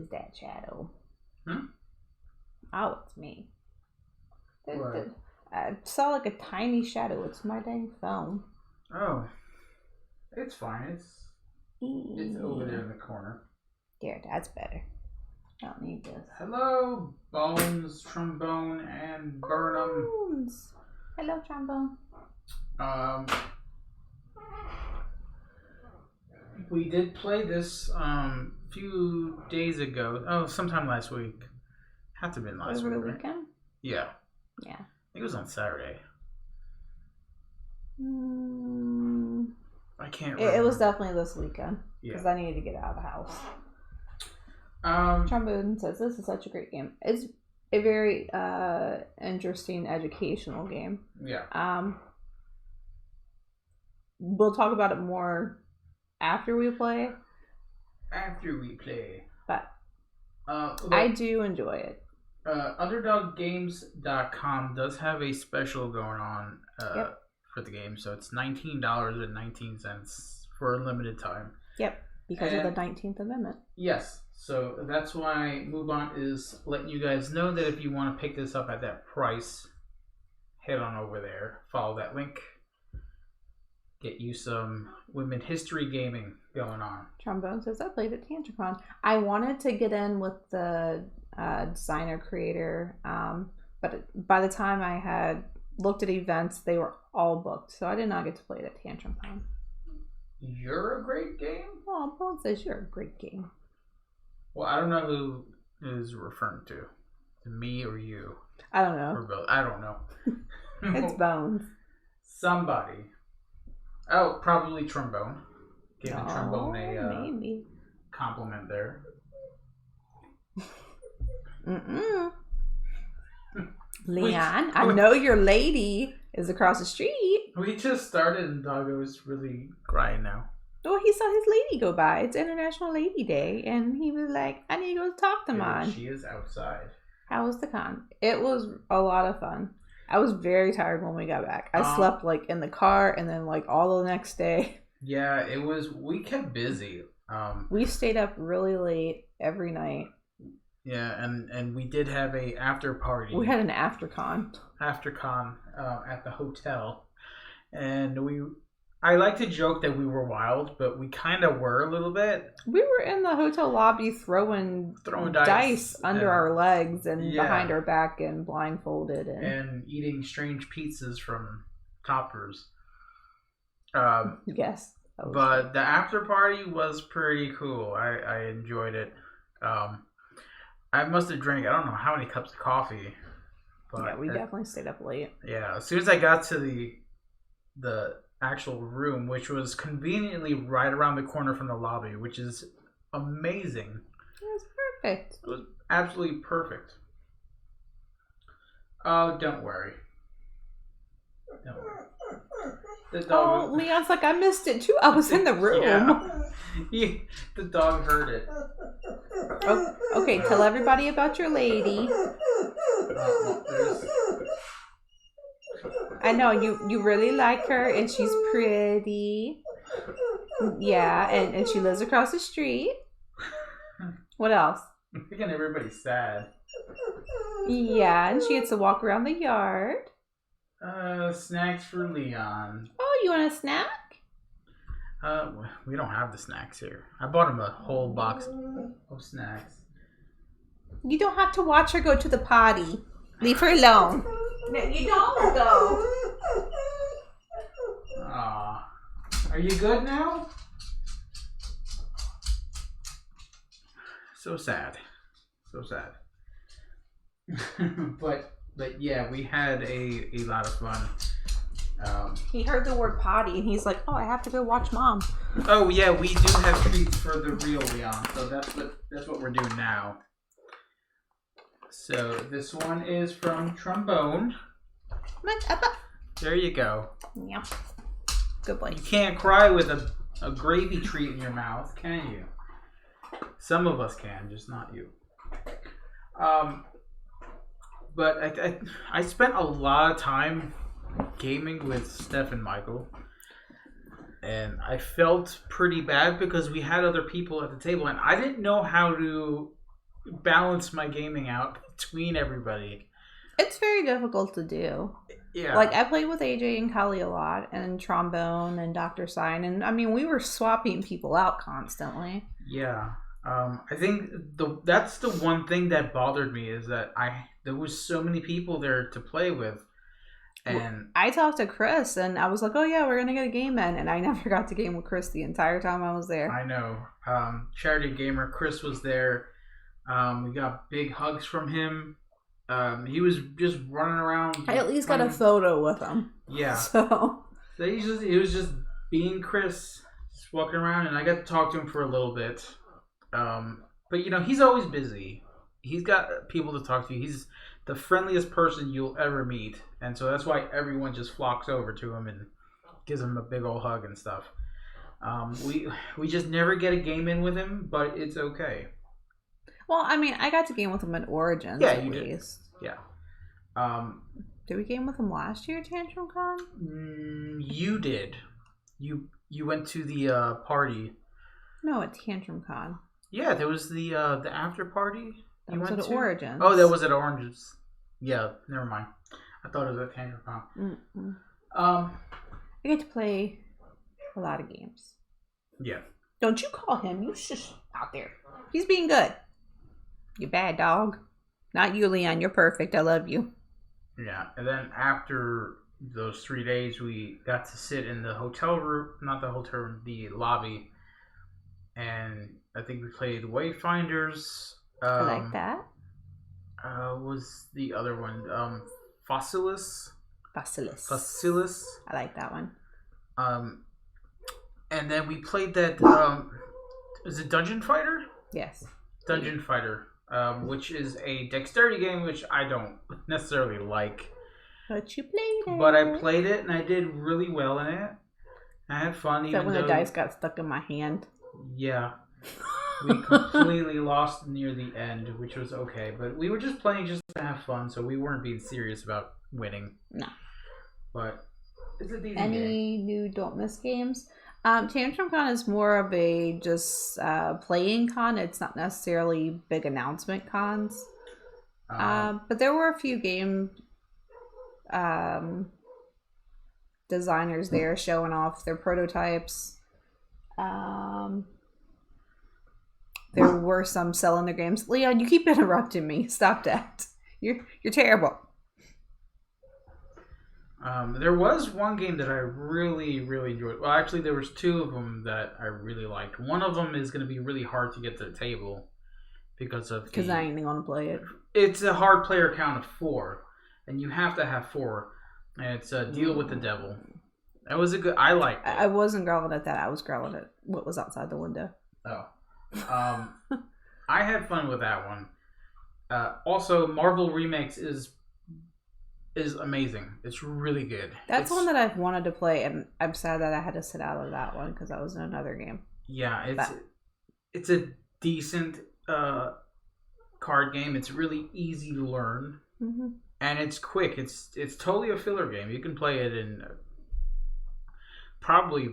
is that shadow? Hmm? Oh, it's me. What? I saw like a tiny shadow. It's my dang phone. Oh, it's fine. It's over there in the corner. There, that's better. I don't need this. Hello, Bones, Trombone, and Burnham. Bones. Hello, Trombone. We did play this few days ago. Oh, sometime last week. Had to have been last Over week, the right? weekend? Yeah. Yeah. I think it was on Saturday. I can't remember. It was definitely this weekend. Because Yeah. I needed to get out of the house. Trombone says this is such a great game. It's a very interesting educational game. Yeah. We'll talk about it more after we play. But I do enjoy it. UnderdogGames.com does have a special going on for the game, so it's $19.19 for a limited time. Yep, because of the 19th Amendment. Yes, so that's why Mubon is letting you guys know that if you want to pick this up at that price, head on over there, follow that link, get you some women history gaming going on. Trombone says, I played at TantraCon. I wanted to get in with the designer creator, but by the time I had looked at events, they were all booked, so I did not get to play it at TantraCon. You're a great game? Oh, Bone says you're a great game. Well, I don't know who is referring to me or you. I don't know. Or both. I don't know. It's Bones. Somebody. Oh, probably Trombone. Giving Trombone a maybe compliment there. Leon, I know your lady is across the street. We just started and Doggo's really crying now. Well, he saw his lady go by. It's International Lady Day, and he was like, I need to go talk to mine. She is outside. How was the con? It was a lot of fun. I was very tired when we got back. I slept like in the car and then like all the next day. Yeah, it was, we kept busy. We stayed up really late every night. Yeah, and we did have a after party. We had an after-con. At the hotel. And I like to joke that we were wild, but we kind of were a little bit. We were in the hotel lobby throwing dice under our legs and behind our back and blindfolded. And eating strange pizzas from Toppers. Yes. But the after party was pretty cool. I enjoyed it. I must have drank, I don't know how many cups of coffee. But yeah, we definitely stayed up late. Yeah, as soon as I got to the actual room, which was conveniently right around the corner from the lobby, which is amazing. It was perfect. It was absolutely perfect. Oh, don't worry. Don't worry. Leon's like, I missed it too. I was in the room. Yeah. The dog heard it. Oh, okay, tell everybody about your lady. I know you really like her, and she's pretty. Yeah, and she lives across the street. What else? Making everybody sad. Yeah, and she gets to walk around the yard. Snacks for Leon. Oh, you want a snack? We don't have the snacks here. I bought him a whole box of snacks. You don't have to watch her go to the potty. Leave her alone. No, you don't go. Aw. Are you good now? So sad. So sad. But yeah, we had a lot of fun. He heard the word potty and he's like, oh, I have to go watch mom. Oh yeah, we do have treats for the real Leon, so that's what we're doing now. So this one is from Trombone. There you go. Yeah. Good boy. You can't cry with a gravy treat in your mouth, can you? Some of us can, just not you. But I spent a lot of time gaming with Steph and Michael, and I felt pretty bad because we had other people at the table, and I didn't know how to balance my gaming out between everybody. It's very difficult to do. Yeah. Like, I played with AJ and Kelly a lot, and Trombone and Dr. Sign, and I mean, we were swapping people out constantly. Yeah. I think that's the one thing that bothered me is that there was so many people there to play with. And I talked to Chris, and I was like, oh yeah, we're going to get a game in, and I never got to game with Chris the entire time I was there. I know. Charity Gamer, Chris was there. We got big hugs from him. He was just running around. I at least got a photo with him. Yeah. So he was just being Chris, just walking around, and I got to talk to him for a little bit. But he's always busy. He's got people to talk to. He's the friendliest person you'll ever meet, and so that's why everyone just flocks over to him and gives him a big old hug and stuff. We just never get a game in with him, but it's okay. Well, I mean, I got to game with him at Origins, yeah, at you least. Did. Yeah. Did we game with him last year, Tantrum Con? You did. You went to the party. No, at Tantrum Con. Yeah, there was the after party. That was at Origins. Oh, that was at Origins. Yeah, never mind. I thought it was at Tantrum Con. I get to play a lot of games. Yeah. Don't you call him. You shush out there. He's being good. You bad dog. Not you, Leon. You're perfect. I love you. Yeah, and then after those 3 days, we got to sit in the hotel room, not the hotel room, the lobby, and I think we played Wayfinders. I like that. Was the other one Fossilis? Facilis. I like that one. And then we played that. Is it Dungeon Fighter? Yes. Dungeon Fighter, which is a dexterity game, which I don't necessarily like. But you played it. But I played it and I did really well in it. I had fun. Is that when the dice got stuck in my hand? Yeah. We completely lost near the end, which was okay. But we were just playing just to have fun, so we weren't being serious about winning. No. But it's a decent Any new Don't Miss games? Tantrum Con is more of a just playing con. It's not necessarily big announcement cons. But there were a few game designers there showing off their prototypes. There were some selling their games. Leon, you keep interrupting me. Stop that. You're terrible. There was one game that I really, really enjoyed. Well, actually, there was two of them that I really liked. One of them is going to be really hard to get to the table because I ain't going to play it. It's a hard player count of 4, and you have to have 4. And it's Deal with the Devil. That was a good. I liked it. I wasn't growling at that. I was growling at what was outside the window. Oh. I had fun with that one. Also, Marvel Remakes is amazing. It's really good. That's one that I've wanted to play, and I'm sad that I had to sit out of that one because I was in another game. Yeah, it's a decent card game. It's really easy to learn, and it's quick. It's totally a filler game. You can play it in probably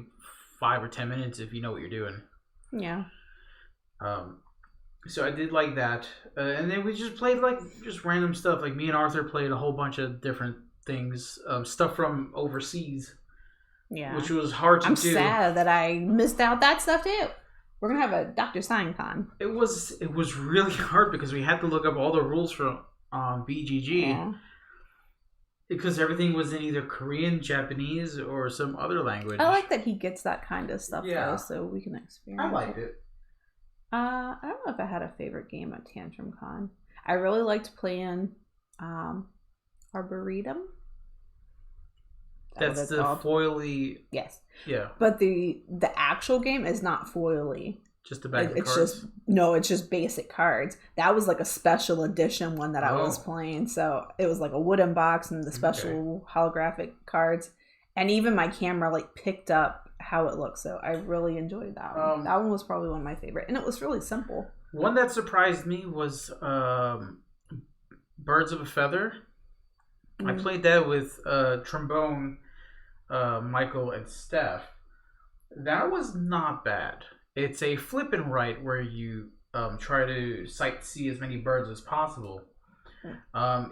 5 or 10 minutes if you know what you're doing. Yeah. So I did like that, and then we just played just random stuff. Like me and Arthur played a whole bunch of different things, stuff from overseas. Yeah, which was hard to do. I'm sad that I missed out that stuff too. We're gonna have a Dr. Sign Con. It was really hard because we had to look up all the rules from BGG because everything was in either Korean, Japanese, or some other language. I like that he gets that kind of stuff though, so we can experience. I liked it. I don't know if I had a favorite game at Tantrum Con. I really liked playing Arboretum. That's the foily. Yes. Yeah. But the actual game is not foily. Just a bag of cards? It's just basic cards. That was like a special edition one that I was playing. So it was like a wooden box and the special holographic cards. And even my camera picked up how it looks, so I really enjoyed that one. That one was probably one of my favorite, and it was really simple. One that surprised me was Birds of a Feather. I played that with Trombone, Michael, and Steph. That was not bad. It's a flip and write where you try to sightsee as many birds as possible.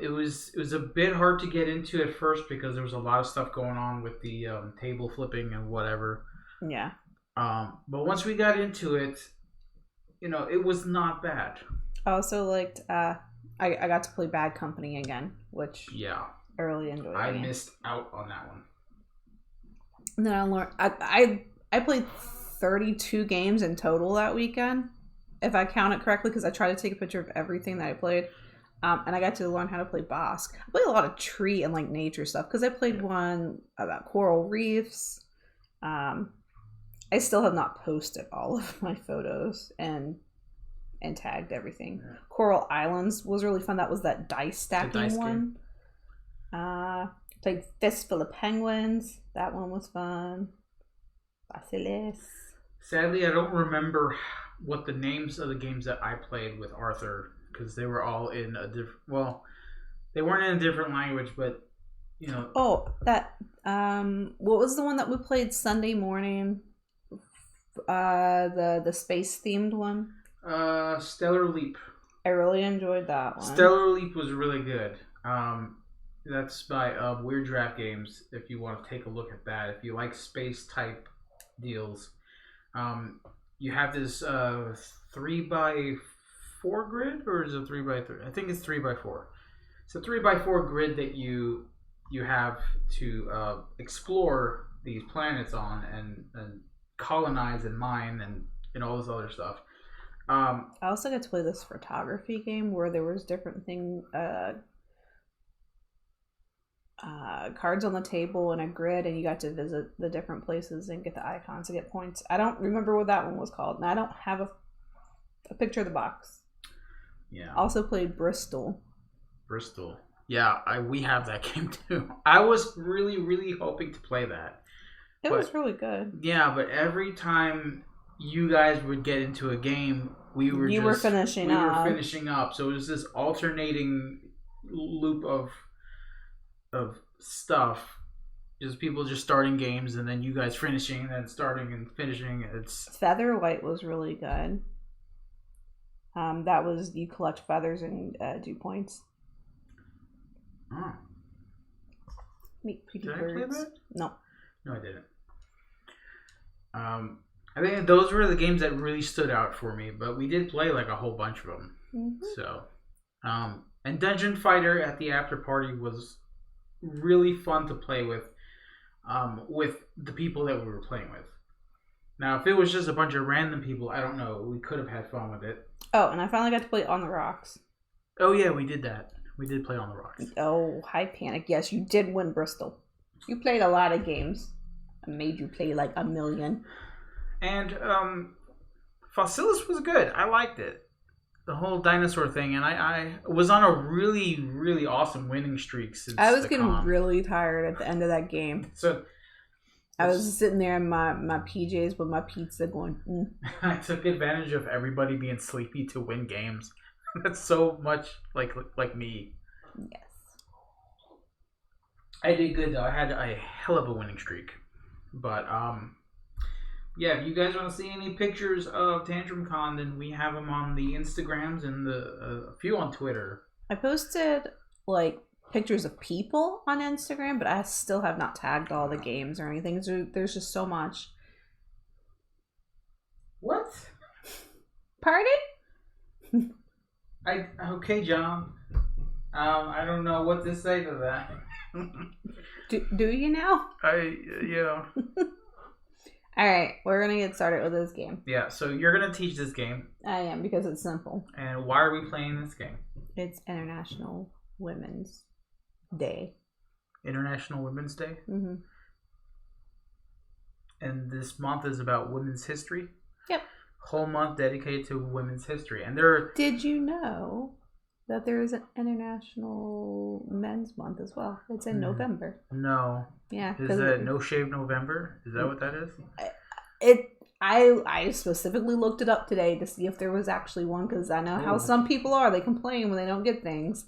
It was a bit hard to get into at first because there was a lot of stuff going on with the table flipping and whatever. Yeah. But once we got into it, it was not bad. I also liked. I got to play Bad Company again, which yeah, I really enjoyed. I missed out on that one. And then I learned. I played 32 games in total that weekend, if I count it correctly, because I tried to take a picture of everything that I played. And I got to learn how to play Bosque. I played a lot of tree and like nature stuff because I played one about coral reefs. I still have not posted all of my photos and tagged everything. Yeah. Coral Islands was really fun. That was that dice stacking one. Played Fistful of Penguins. That one was fun. Basilis. Sadly, I don't remember what the names of the games that I played with Arthur, because they were all in a different. Well, they weren't in a different language, but Oh, that what was the one that we played Sunday morning? The space themed one. Stellar Leap. I really enjoyed that one. Stellar Leap was really good. That's by Weird Draft Games. If you want to take a look at that, if you like space type deals, you have this 3x4 grid, or is it 3x3? I think it's 3x4. It's a 3x4 grid that you have to explore these planets on and colonize and mine and all this other stuff. I also got to play this photography game where there was different cards on the table and a grid, and you got to visit the different places and get the icons to get points. I don't remember what that one was called, and I don't have a picture of the box. Yeah. Also played Bristol. Yeah, we have that game too. I was really, really hoping to play that. It was really good. Yeah, but every time you guys would get into a game, we were finishing up. So it was this alternating loop of stuff. Just people just starting games and then you guys finishing and then starting and finishing. Featherlight was really good. That was you collect feathers and do points. Oh. Meet pretty Did birds. I play that? No, I didn't. I think those were the games that really stood out for me, but we did play like a whole bunch of them. Mm-hmm. So, and Dungeon Fighter at the after party was really fun to play with the people that we were playing with. Now, if it was just a bunch of random people, I don't know. We could have had fun with it. Oh, and I finally got to play On the Rocks. Oh yeah, we did that. We did play On the Rocks. Oh, hi Panic. Yes, you did win Bristol. You played a lot of games. I made you play like a million. And Fossilis was good. I liked it. The whole dinosaur thing. And I was on a really, really awesome winning streak since I was getting really tired at the end of that game. So I was sitting there in my PJs with my pizza going, I took advantage of everybody being sleepy to win games. That's so much like me. Yes. I did good though. I had a hell of a winning streak. But yeah, if you guys want to see any pictures of Tantrum Con, then we have them on the Instagrams and a few on Twitter. I posted like pictures of people on Instagram, but I still have not tagged all the games or anything. There's just so much. What? Pardon? Okay, John. I don't know what to say to that. Do you now? Yeah. All right, we're gonna get started with this game. Yeah, so you're gonna teach this game. I am, because it's simple. And why are we playing this game? It's International Women's Day. International Women's Day? Mm-hmm. And this month is about women's history? Yep. Whole month dedicated to women's history. And Did you know that there is an International Men's Month as well? It's in November. No. Yeah. Is that No Shave November? Is that what that is? I specifically looked it up today to see if there was actually one, because I know how some people are. They complain when they don't get things.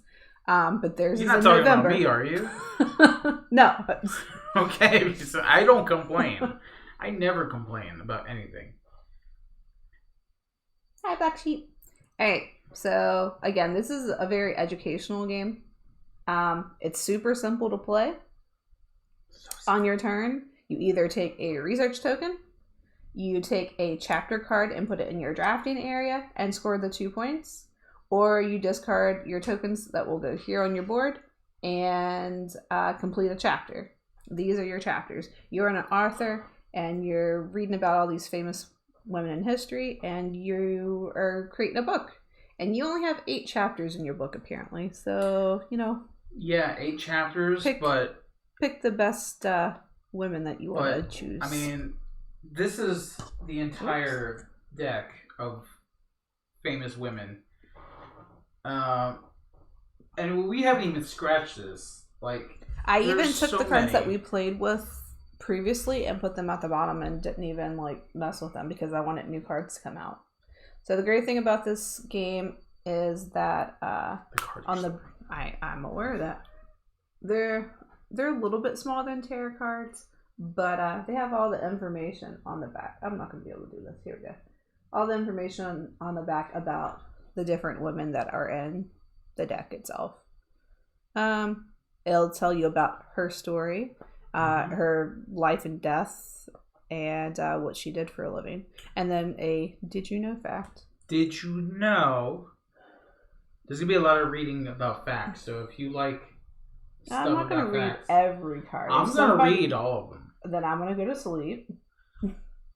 But there's You're not talking about me, are you? No. Okay, so I don't complain. I never complain about anything. Hi, Black Sheep. Alright, so again, this is a very educational game. It's super simple to play. On your turn, you either take a research token, you take a chapter card and put it in your drafting area and score the 2 points, or you discard your tokens that will go here on your board and complete a chapter. These are your chapters. You're an author and you're reading about all these famous women in history, and you are creating a book. And you only have 8 chapters in your book, apparently. So, Yeah, 8 chapters, but pick the best women that you want to choose. I mean, this is the entire deck of famous women. And we haven't even scratched this. I even took the cards that we played with previously and put them at the bottom and didn't even mess with them because I wanted new cards to come out. So the great thing about this game is that I'm aware of that they're a little bit smaller than tarot cards, but they have all the information on the back. I'm not going to be able to do this. Here we go. All the information on the back about the different women that are in the deck itself. It'll tell you about her story, her life and death, and what she did for a living. And then a did you know fact. Did you know? There's going to be a lot of reading about facts, so if you like stuff I'm not going to read every card. I'm going to read all of them. Then I'm going to go to sleep.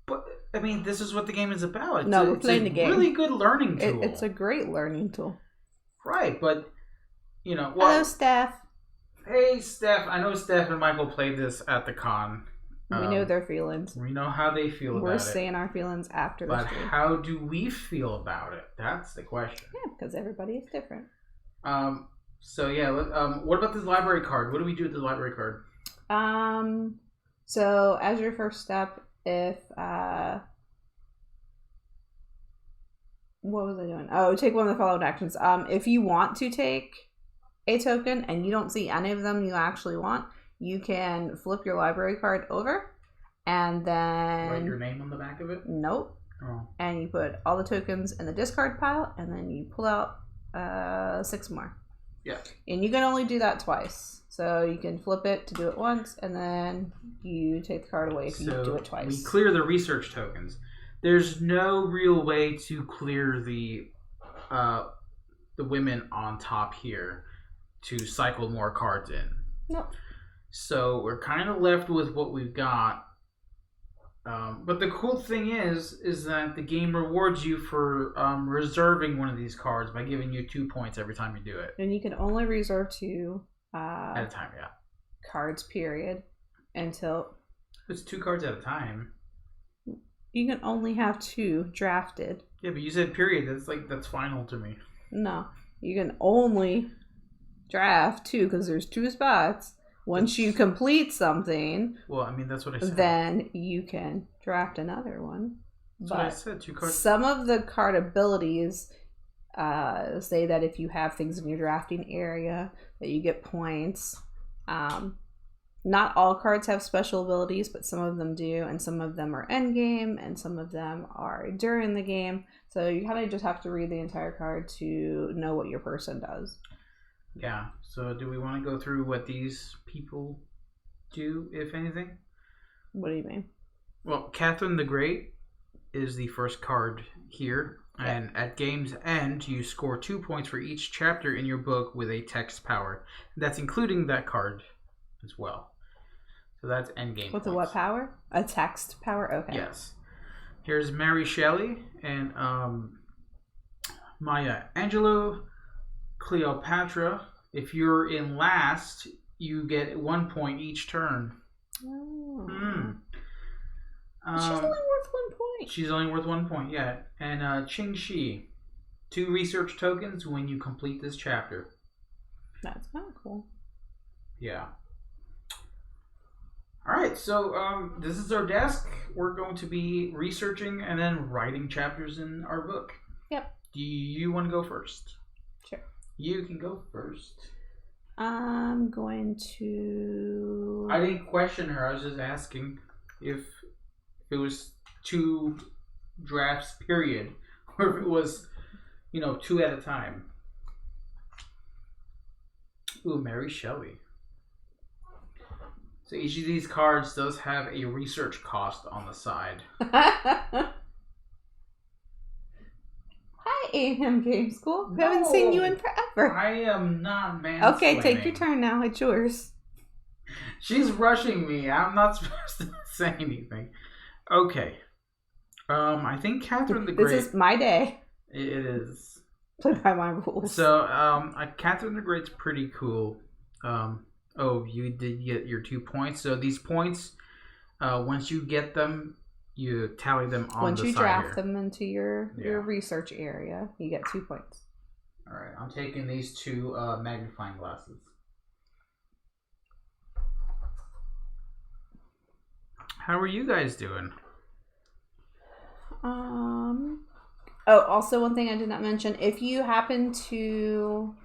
But, I mean, this is what the game is about. We're playing the game. It's a really good learning tool. It's a great learning tool. Right, but, Hello, Steph. Hey, Steph. I know Steph and Michael played this at the con. We know their feelings. We know how they feel about it. We're saying our feelings after the stream. But how do we feel about it? That's the question. Yeah, because everybody is different. So, yeah. What about this library card? What do we do with the library card? So, as your first step, if... what was I doing? Oh, take one of the following actions. If you want to take a token and you don't see any of them you actually want, you can flip your library card over and then... Write your name on the back of it? Nope. Oh. And you put all the tokens in the discard pile and then you pull out 6 more. Yeah. And you can only do that twice. So you can flip it to do it once and then you take the card away if you do it twice. We clear the research tokens. There's no real way to clear the women on top here to cycle more cards in. Nope. So we're kind of left with what we've got. But the cool thing is that the game rewards you for reserving one of these cards by giving you 2 points every time you do it. And you can only reserve 2 at a time, yeah. Cards, period. Until... It's 2 cards at a time. You can only have 2 drafted. Yeah, but you said period. That's final to me. No. You can only draft 2 because there's 2 spots. Once you complete something, well, I mean, that's what I said. Then you can draft another one. That's what I said. 2 cards. Some of the card abilities say that if you have things in your drafting area, that you get points. Not all cards have special abilities, but some of them do, and some of them are end game, and some of them are during the game. So you kind of just have to read the entire card to know what your person does. Yeah. So do we want to go through what these people do, if anything? What do you mean? Well, Catherine the Great is the first card here. Yeah. And at game's end, you score 2 points for each chapter in your book with a text power. That's including that card as well. So that's end game. With a what power? A text power? Okay. Yes. Here's Mary Shelley and Maya Angelou, Cleopatra. If you're in last, you get 1 point each turn. Oh. She's only worth 1 point. She's only worth 1 point, yeah. And Qing Shi. 2 research tokens when you complete this chapter. That's kind of cool. Yeah. Alright, so this is our desk. We're going to be researching and then writing chapters in our book. Yep. Do you want to go first? Sure. You can go first. I'm going to... I didn't question her. I was just asking if it was 2 drafts, period. Or if it was 2 at a time. Ooh, Mary Shelley. So each of these cards does have a research cost on the side. Hi, A&M Game School. We haven't seen you in forever. I am not mansplaining. Okay, take your turn now. It's yours. She's rushing me. I'm not supposed to say anything. Okay. I think Catherine the Great. This is my day. It is. Play by my rules. So, Catherine the Great's pretty cool. You did get your 2 points. So these points, once you get them, you tally them on once the you side draft here. them into your research area, you get 2 points. All right, I'm taking these 2 magnifying glasses. How are you guys doing? Also one thing I did not mention, if you happen to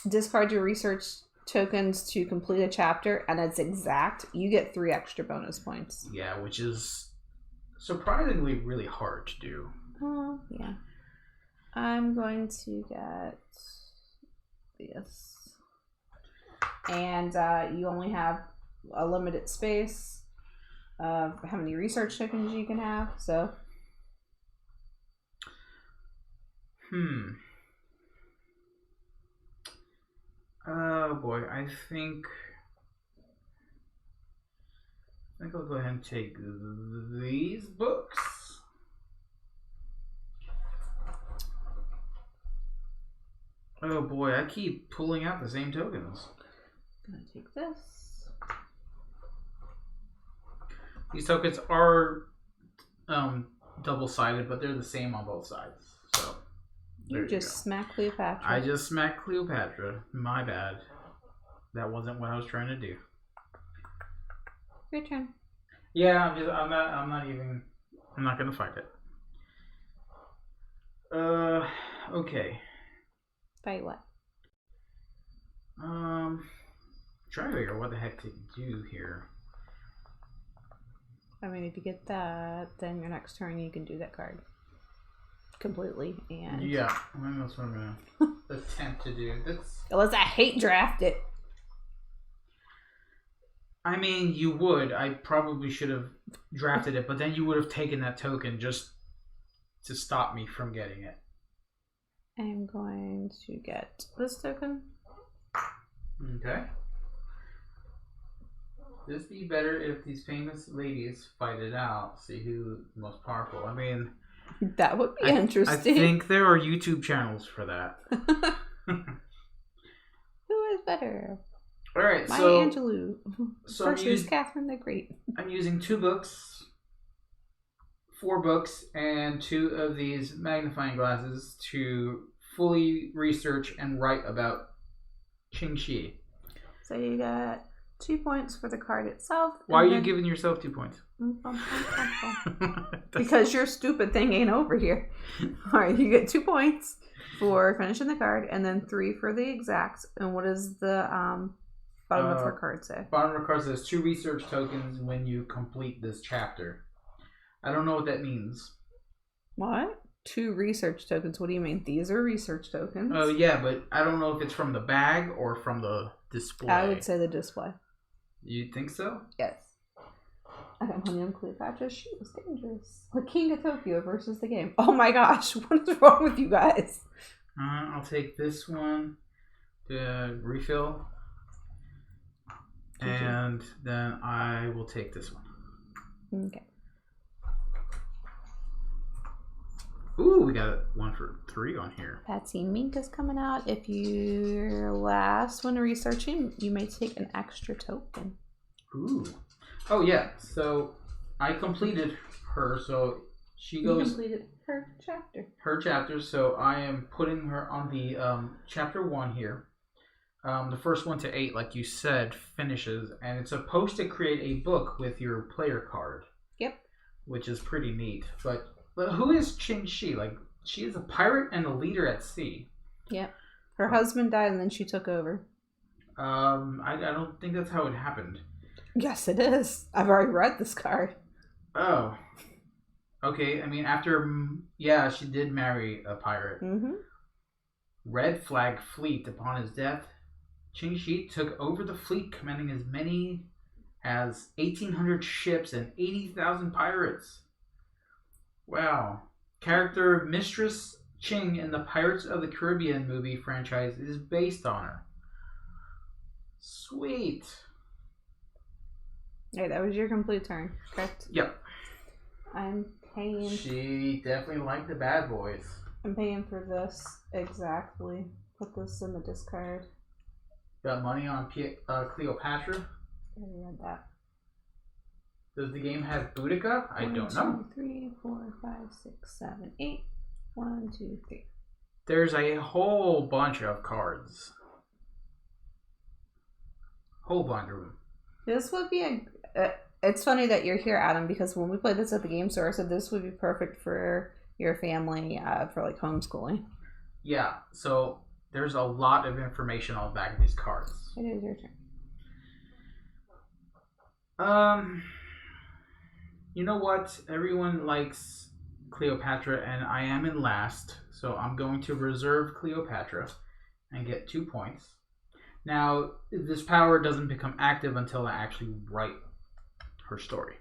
discard your research tokens to complete a chapter and it's exact, you get 3 extra bonus points. Yeah, which is surprisingly really hard to do. Yeah. I'm going to get this. And you only have a limited space of how many research tokens you can have, so. Oh boy, I think I'll go ahead and take these books. Oh boy, I keep pulling out the same tokens. I'm gonna take this. These tokens are double-sided, but they're the same on both sides. So you just smacked Cleopatra. I just smacked Cleopatra. My bad. That wasn't what I was trying to do. Your turn. Yeah, I'm not gonna fight it. Okay. Fight what? Trying to figure out what the heck to do here. I mean, if you get that, then your next turn you can do that card completely. And yeah, I mean, that's what I'm gonna attempt to do. Unless I hate draft it. I mean, you would. I probably should have drafted it, but then you would have taken that token just to stop me from getting it. I'm going to get this token. Okay. This be better if these famous ladies fight it out. See who's the most powerful. I mean, that would be interesting. I think there are YouTube channels for that. Who is better? All right, Maya so Angelou versus Catherine the Great. I'm using 2 books, 4 books, and 2 of these magnifying glasses to fully research and write about Qingxi. So you got 2 points for the card itself. Why are you giving yourself 2 points? Because your stupid thing ain't over here. All right, you get 2 points for finishing the card, and then 3 for the exacts. And what does the bottom of her card say? Bottom of her card says 2 research tokens when you complete this chapter. I don't know what that means. What? 2 research tokens? What do you mean? These are research tokens. Oh yeah, but I don't know if it's from the bag or from the display. I would say the display. You think so? Yes. I got money on Cleopatra. She was dangerous. Like King of Tokyo versus the game. Oh my gosh, what is wrong with you guys? I'll take this one to refill. And then I will take this one. Okay. Ooh, we got 1 for 3 on here. Patsy Mink is coming out. If you're last when researching, you may take an extra token. Ooh. Oh, yeah. So I completed her. So she goes. You completed her chapter. Her chapter. So I am putting her on the chapter 1 here. The first 1 to 8, like you said, finishes. And it's supposed to create a book with your player card. Yep. Which is pretty neat. But who is Qingxi? Like, she is a pirate and a leader at sea. Yep. Her husband died and then she took over. I don't think that's how it happened. Yes, it is. I've already read this card. Oh. Okay, I mean, after yeah, she did marry a pirate. Mm-hmm. Red Flag Fleet. Upon his death, Qing Shi took over the fleet, commanding as many as 1,800 ships and 80,000 pirates. Wow. Character Mistress Ching in the Pirates of the Caribbean movie franchise is based on her. Sweet. Hey, that was your complete turn, correct? Yep. I'm paying. She definitely liked the bad boys. I'm paying for this exactly. Put this in the discard. Got money on Cleopatra. I read that. Does the game have Boudica? I don't know. 1, 2, 3, 4, 5, 6, 7, 8. 1, 2, 3. There's a whole bunch of cards. Whole bunch of them. This would be a. It's funny that you're here, Adam, because when we played this at the game store, I said this would be perfect for your family for like homeschooling. Yeah, so there's a lot of information on the back of these cards. It is your turn. You know what? Everyone likes Cleopatra, and I am in last, so I'm going to reserve Cleopatra and get 2 points. Now, this power doesn't become active until I actually write her story.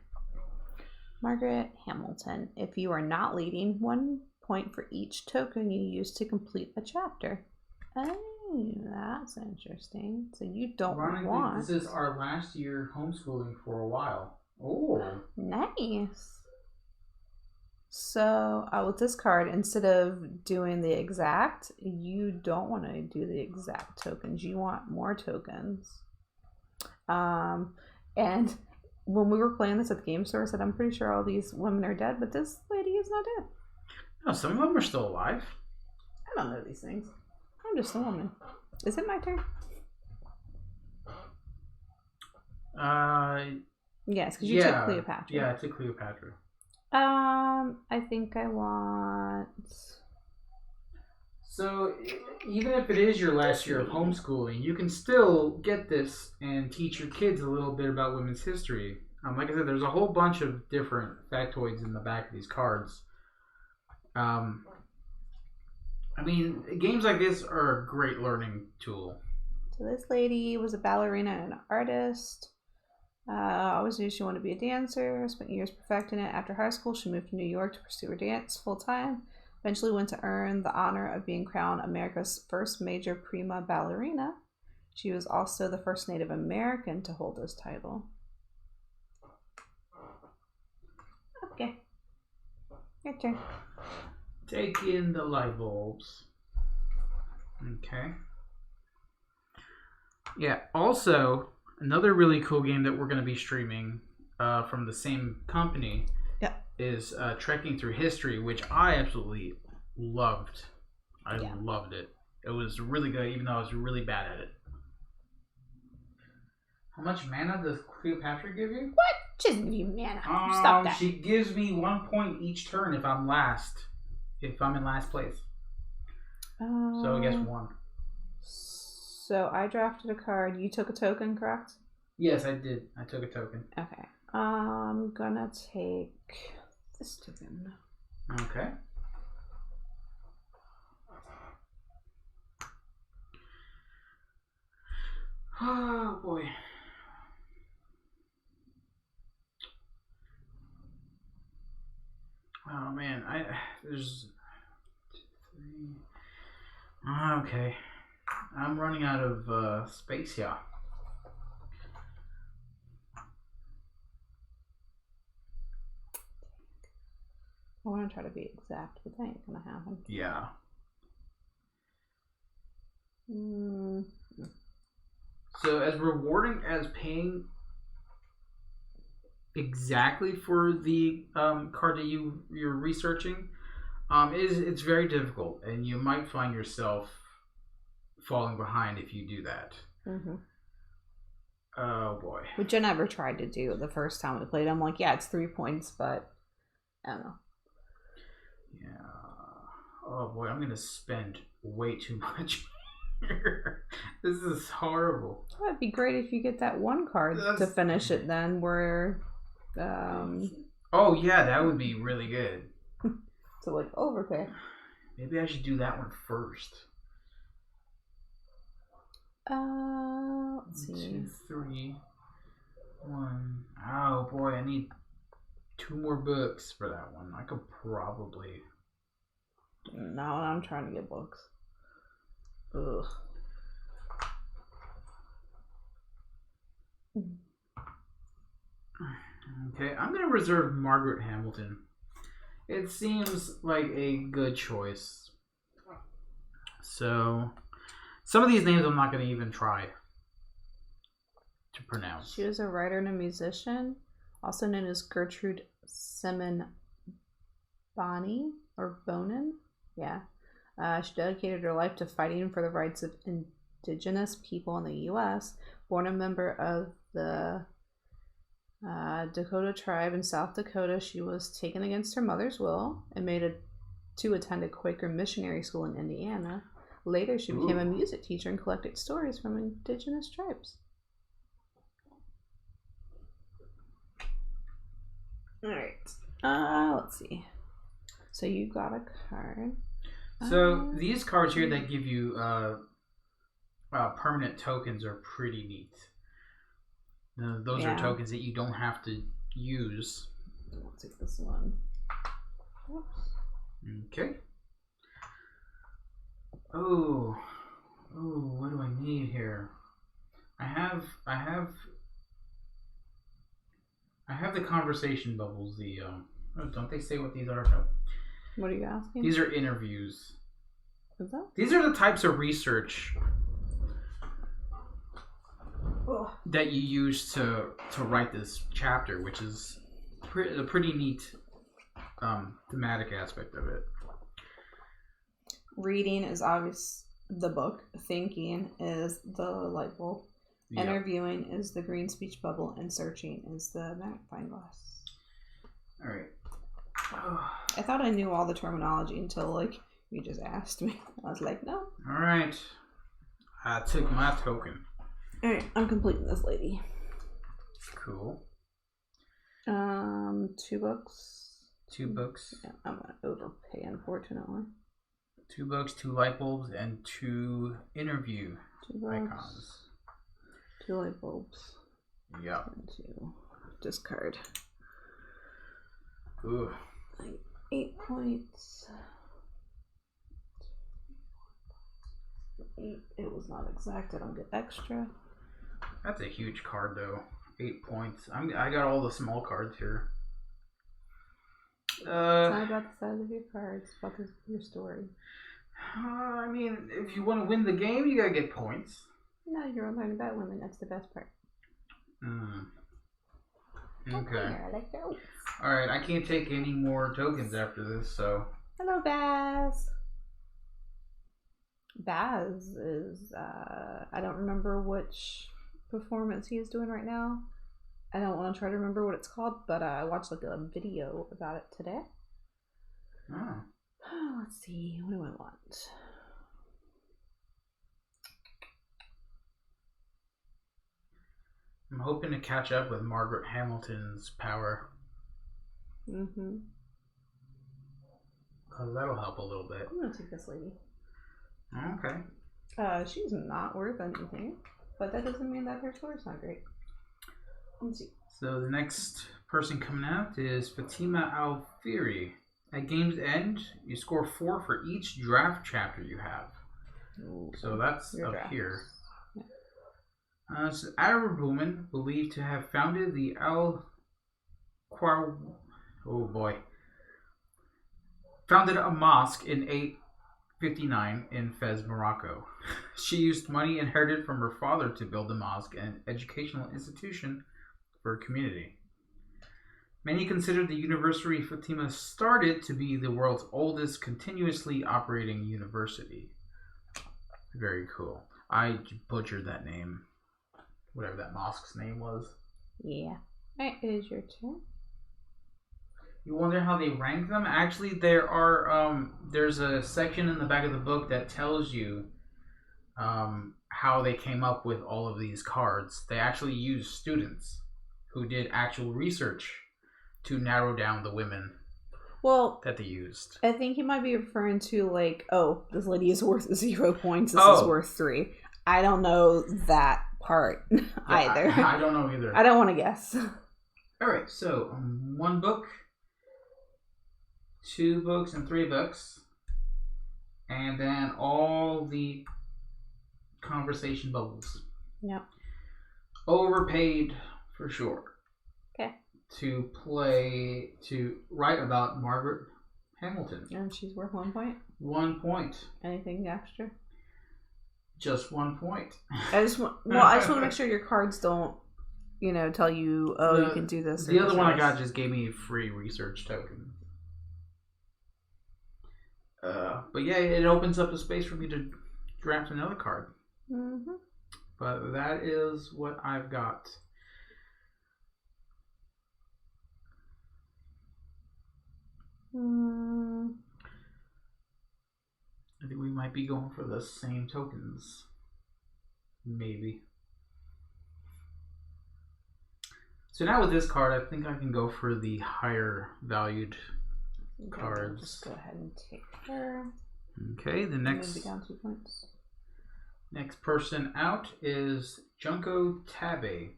Margaret Hamilton. If you are not leading, 1 point for each token you use to complete a chapter. Oh, that's interesting. So you don't want... This is our last year homeschooling for a while. Oh. Nice. So with this card, instead of doing the exact, you don't want to do the exact tokens. You want more tokens. And when we were playing this at the game store, I said, I'm pretty sure all these women are dead, but this lady is not dead. No, some of them are still alive. I don't know these things. I'm just a woman. Is it my turn? Yes, because you took Cleopatra. Yeah, I took Cleopatra. I think I want... So, even if it is your last year of homeschooling, you can still get this and teach your kids a little bit about women's history. Like I said, there's a whole bunch of different factoids in the back of these cards. I mean, games like this are a great learning tool. So this lady was a ballerina and an artist. Always knew she wanted to be a dancer. Spent years perfecting it. After high school, she moved to New York to pursue her dance full-time. Eventually went to earn the honor of being crowned America's first major prima ballerina. She was also the first Native American to hold this title. Okay. Your turn. Take in the light bulbs. Okay. Yeah, also, another really cool game that we're going to be streaming from the same company is Trekking Through History, which I absolutely loved. I loved it. It was really good, even though I was really bad at it. How much mana does Cleopatra give you? What? She doesn't give you mana. Stop that. She gives me 1 point each turn if I'm last. If I'm in last place. So I guess 1. So I drafted a card. You took a token, correct? Yes, I did. I took a token. Okay. I'm gonna take this token. Okay. Oh boy. Oh man, there's 3. Okay. I'm running out of space here. I want to try to be exact, but that ain't gonna happen. Yeah. So as rewarding as paying exactly for the card that you're researching, it's very difficult, and you might find yourself falling behind if you do that. Mm-hmm. Oh boy. Which I never tried to do the first time we played. I'm like, yeah, it's 3 points, but I don't know. Yeah. Oh boy, I'm gonna spend way too much here. This is horrible. Well, it'd be great if you get that one card to finish it then, where Oh yeah, that would be really good. To like overpay. Maybe I should do that one first. Let's see. 2, 3, 1. Oh boy, I need 2 more books for that one. I could probably. No, I'm trying to get books. Ugh. Okay, I'm gonna reserve Margaret Hamilton. It seems like a good choice. So, some of these names I'm not gonna even try to pronounce. She was a writer and a musician, also known as Gertrude Simon Bonney or Bonin. Yeah. She dedicated her life to fighting for the rights of indigenous people in the U.S. Born a member of the Dakota tribe in South Dakota, she was taken against her mother's will and made to attend a Quaker missionary school in Indiana. Later, she became a music teacher and collected stories from indigenous tribes. All right. Let's see. So you got a card. So these cards here that give you permanent tokens are pretty neat. Those are tokens that you don't have to use. I'll take this one. Oops. Okay. Oh, what do I need here? I have the conversation bubbles. Don't they say what these are? No. What are you asking? These are interviews. Is that? These are the types of research that you use to write this chapter, which is a pretty neat thematic aspect of it. Reading is obvious the book. Thinking is the light bulb. Yep. Interviewing is the green speech bubble, and searching is the magnifying glass. All right. I thought I knew all the terminology until you just asked me. I was like, no. All right. I took my token. All right, I'm completing this lady. Cool. 2 books. 2 books. Yeah, I'm gonna overpay, unfortunately. 2 books, 2 light bulbs, and 2 interview 2 books, icons. 2 light bulbs. Yep. And 2 discard. Ooh. 8 points. 8. It was not exact. I don't get extra. That's a huge card, though. 8 points. I got all the small cards here. It's not about the size of your cards. It's about your story. I mean, if you want to win the game, you gotta get points. No, you're learning about women. That's the best part. Okay. I like jokes. Alright, I can't take any more tokens after this, so. Hello, Baz. Baz is, I don't remember which performance he is doing right now. I don't want to try to remember what it's called, but I watched a video about it today. Oh. Let's see, what do I want? I'm hoping to catch up with Margaret Hamilton's power. Mm-hmm. Because that'll help a little bit. I'm going to take this lady. Okay. She's not worth anything, but that doesn't mean that her score's not great. Let's see. So the next person coming out is Fatima Alfieri. At game's end, you score 4 for each draft chapter you have. Ooh, so that's up drafts. Here. Yeah. It's an Arab woman believed to have founded the founded a mosque in 859 in Fez, Morocco. She used money inherited from her father to build the mosque and an educational institution for her community. Many consider the university Fatima started to be the world's oldest continuously operating university. Very cool. I butchered that name. Whatever that mosque's name was. Yeah. Alright, it is your turn. You wonder how they rank them? Actually, there's a section in the back of the book that tells you how they came up with all of these cards. They actually used students who did actual research to narrow down the women Well, that they used. I think he might be referring to like, oh, this lady is worth 0 points. This is worth 3. I don't know that part either. I don't know either. I don't want to guess. All right, so 1 book, 2 books, and 3 books, and then all the conversation bubbles. Yep. Overpaid for sure. Okay. To write about Margaret Hamilton. And she's worth 1 point. 1 point. Anything extra? Just 1 point. I just want to make sure your cards don't, tell you, you can do this. The other one I got just gave me a free research token. But yeah, it opens up a space for me to draft another card. Mm-hmm. But that is what I've got. I think we might be going for the same tokens. Maybe. So now with this card, I think I can go for the higher valued cards. Just go ahead and take her. Okay, the next. Maybe down 2 points. Next person out is Junko Tabe.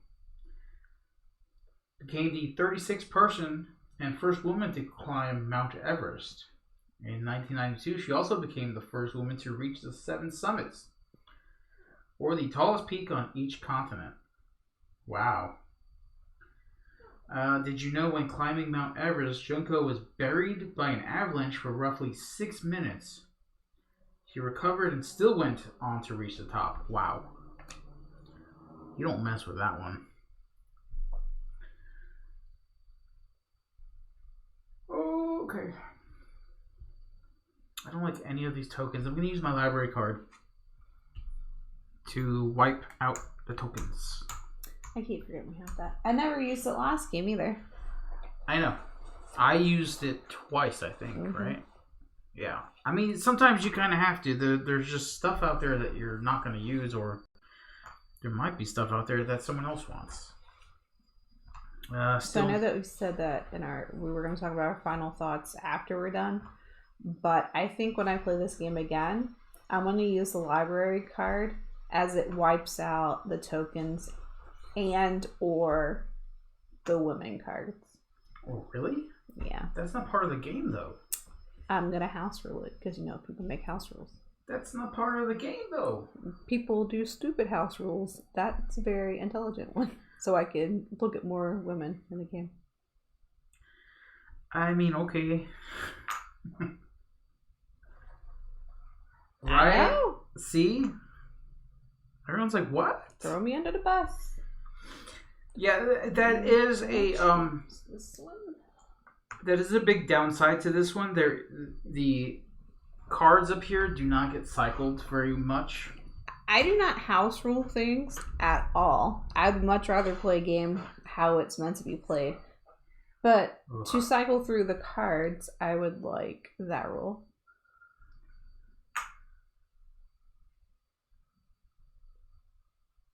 Became the 36th person and first woman to climb Mount Everest. In 1992, she also became the first woman to reach the 7 summits, or the tallest peak on each continent. Wow. Did you know when climbing Mount Everest, Junko was buried by an avalanche for roughly 6 minutes? She recovered and still went on to reach the top. Wow. You don't mess with that one. Okay. I don't like any of these tokens. I'm going to use my library card to wipe out the tokens. I keep forgetting we have that. I never used it last game either. I know. I used it twice, I think, right? Yeah. I mean, sometimes you kind of have to. There's just stuff out there that you're not going to use, or there might be stuff out there that someone else wants. So I know that we said that we were going to talk about our final thoughts after we're done, but I think when I play this game again, I'm going to use the library card as it wipes out the tokens and or the women cards. Oh, really? Yeah. That's not part of the game, though. I'm going to house rule it because, people make house rules. That's not part of the game, though. People do stupid house rules. That's a very intelligent one. So I can look at more women in the game. I mean, okay. Right? I know. See? Everyone's like, what? Throw me under the bus. Yeah, that is a that is a big downside to this one. The cards up here do not get cycled very much. I do not house rule things at all. I'd much rather play a game how it's meant to be played. But to cycle through the cards, I would like that rule.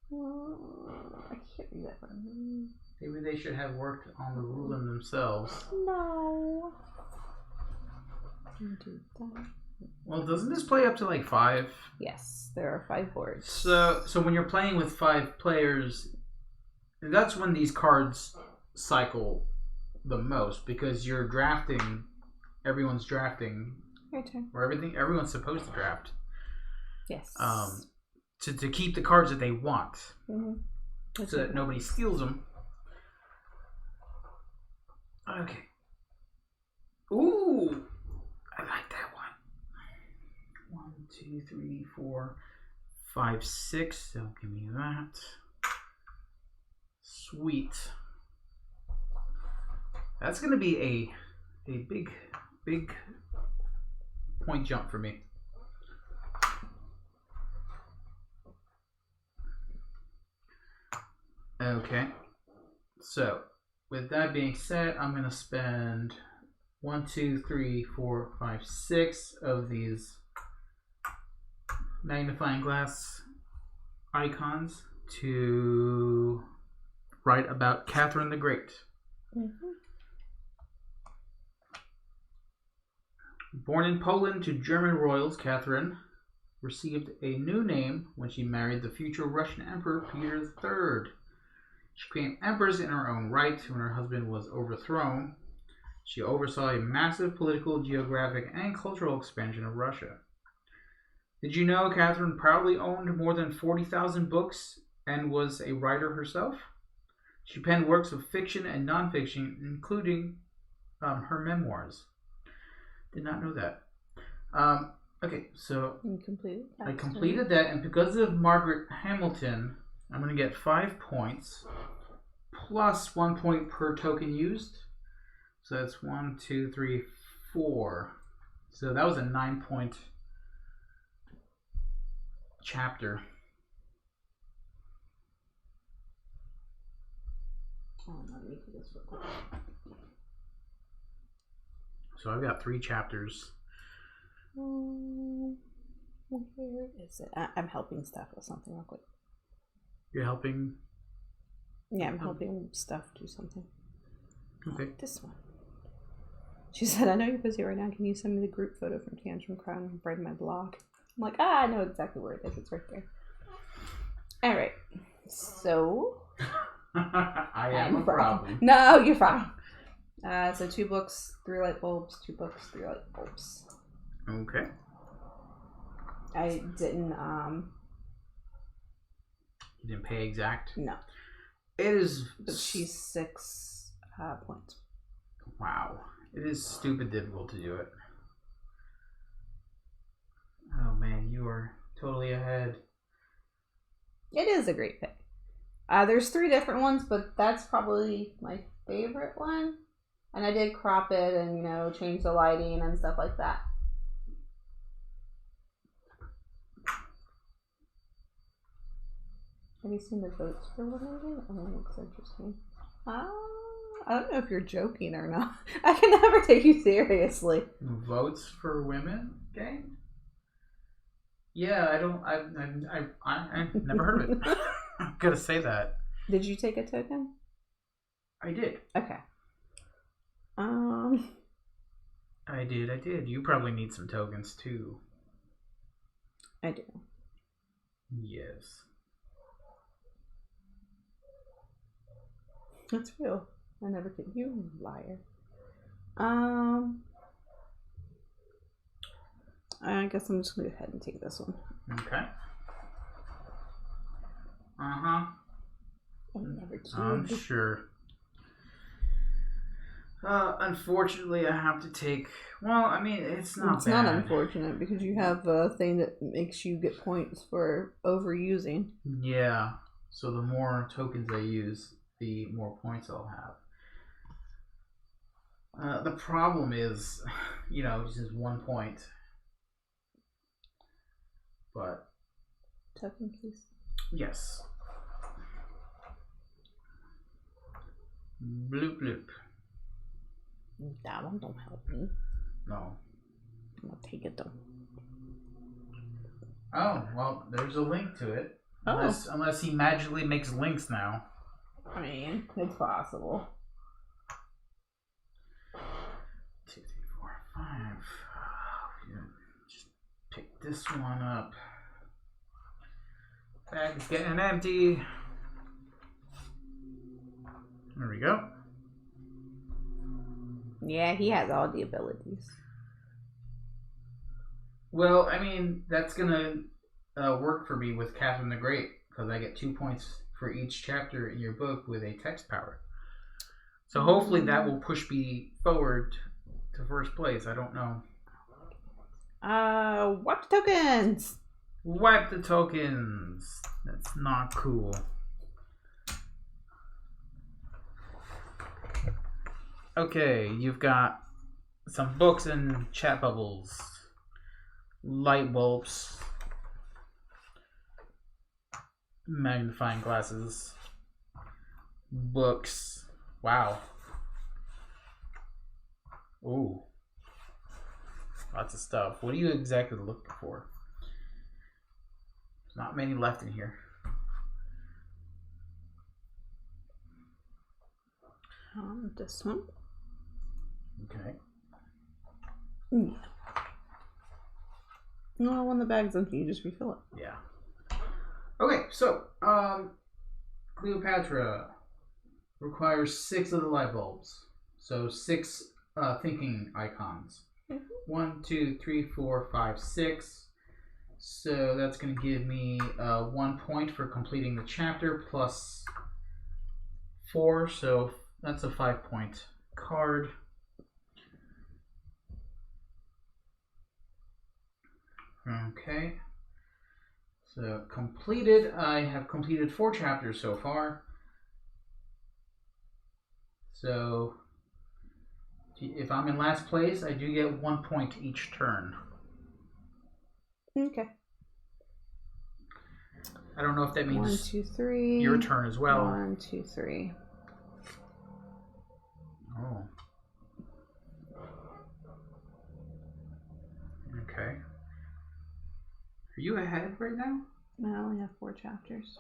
I can't read that one. Maybe they should have worked on the ruling themselves. No. Do that. Well, doesn't this play up to like 5? Yes, there are 5 boards. So when you're playing with 5 players, that's when these cards cycle the most, because you're drafting. Everyone's drafting. Your turn. Or everyone's supposed to draft. Yes. To keep the cards that they want, so that nobody steals them. Okay. Ooh, I like that one. 1, 2, 3, 4, 5, 6. Don't give me that. Sweet. That's gonna be a big point jump for me. Okay, so with that being said, I'm going to spend 1, 2, 3, 4, 5, 6 of these magnifying glass icons to write about Catherine the Great. Born in Poland to German royals, Catherine received a new name when she married the future Russian Emperor Peter III. She became empress in her own right when her husband was overthrown. She oversaw a massive political, geographic, and cultural expansion of Russia. Did you know Catherine proudly owned more than 40,000 books and was a writer herself? She penned works of fiction and nonfiction, including her memoirs. Did not know that. Okay, so You completed that. I completed that, and because of Margaret Hamilton, I'm going to get 5 points plus 1 point per token used. So that's 1, 2, 3, 4. So that was a 9-point chapter. Oh, let me do this real quick. So I've got 3 chapters. Where is it? I'm helping Steph with something real quick. You're helping? Yeah, I'm helping Steph do something. Okay. This one. She said, I know you're busy right now. Can you send me the group photo from Tantrum Crown and write my blog? I'm like, I know exactly where it is. It's right there. All right. So. I am a problem. No, you're fine. So 2 books, 3 light bulbs, 2 books, 3 light bulbs. Okay. I didn't, You didn't pay exact? No. It is... But she's 6 points. Wow. It is stupid difficult to do it. Oh man, you are totally ahead. It is a great pick. There's 3 different ones, but that's probably my favorite one. And I did crop it and, change the lighting and stuff like that. Have you seen the votes for what I did? Oh, that looks interesting. I don't know if you're joking or not. I can never take you seriously. Votes for women game? Yeah, I've never heard of it. I'm gonna say that. Did you take a token? I did. Okay. I did. You probably need some tokens too. I do. Yes. That's real. I never did. You liar. I guess I'm just gonna go ahead and take this one. Okay. Uh-huh. I never did. I'm sure. Unfortunately, I have to take... Well, I mean, it's not bad. It's not unfortunate because you have a thing that makes you get points for overusing. Yeah. So the more tokens I use, the more points I'll have. The problem is, it's just 1 point. But... Token, please. Yes. Bloop bloop. That one don't help me. No. I'm gonna take it though. Oh, well, there's a link to it. Oh. Unless he magically makes links now. I mean, it's possible. 2, 3, 4, 5. Just pick this one up. Bag is getting empty. There we go. Yeah, he has all the abilities. Well, I mean, that's gonna work for me with Catherine the Great because I get 2 points for each chapter in your book with a text power. So hopefully that will push me forward to first place. I don't know. Wipe the tokens. Wipe the tokens. That's not cool. Okay, you've got some books and chat bubbles, light bulbs, magnifying glasses, books. Wow. Ooh. Lots of stuff. What are you exactly looking for? There's not many left in here. This one. Okay. Yeah. No, when the bag's empty, you just refill it. Yeah. Okay, so Cleopatra requires 6 of the light bulbs. So 6 thinking icons. 1, 2, 3, 4, 5, 6. So that's going to give me 1 point for completing the chapter plus 4. So that's a 5-point card. Okay. So completed. I have completed 4 chapters so far. So if I'm in last place, I do get 1 point each turn. Okay. I don't know if that means 1, 2, 3. your turn as well. 1, 2, 3. Oh. Okay. Are you ahead right now? I only have 4 chapters.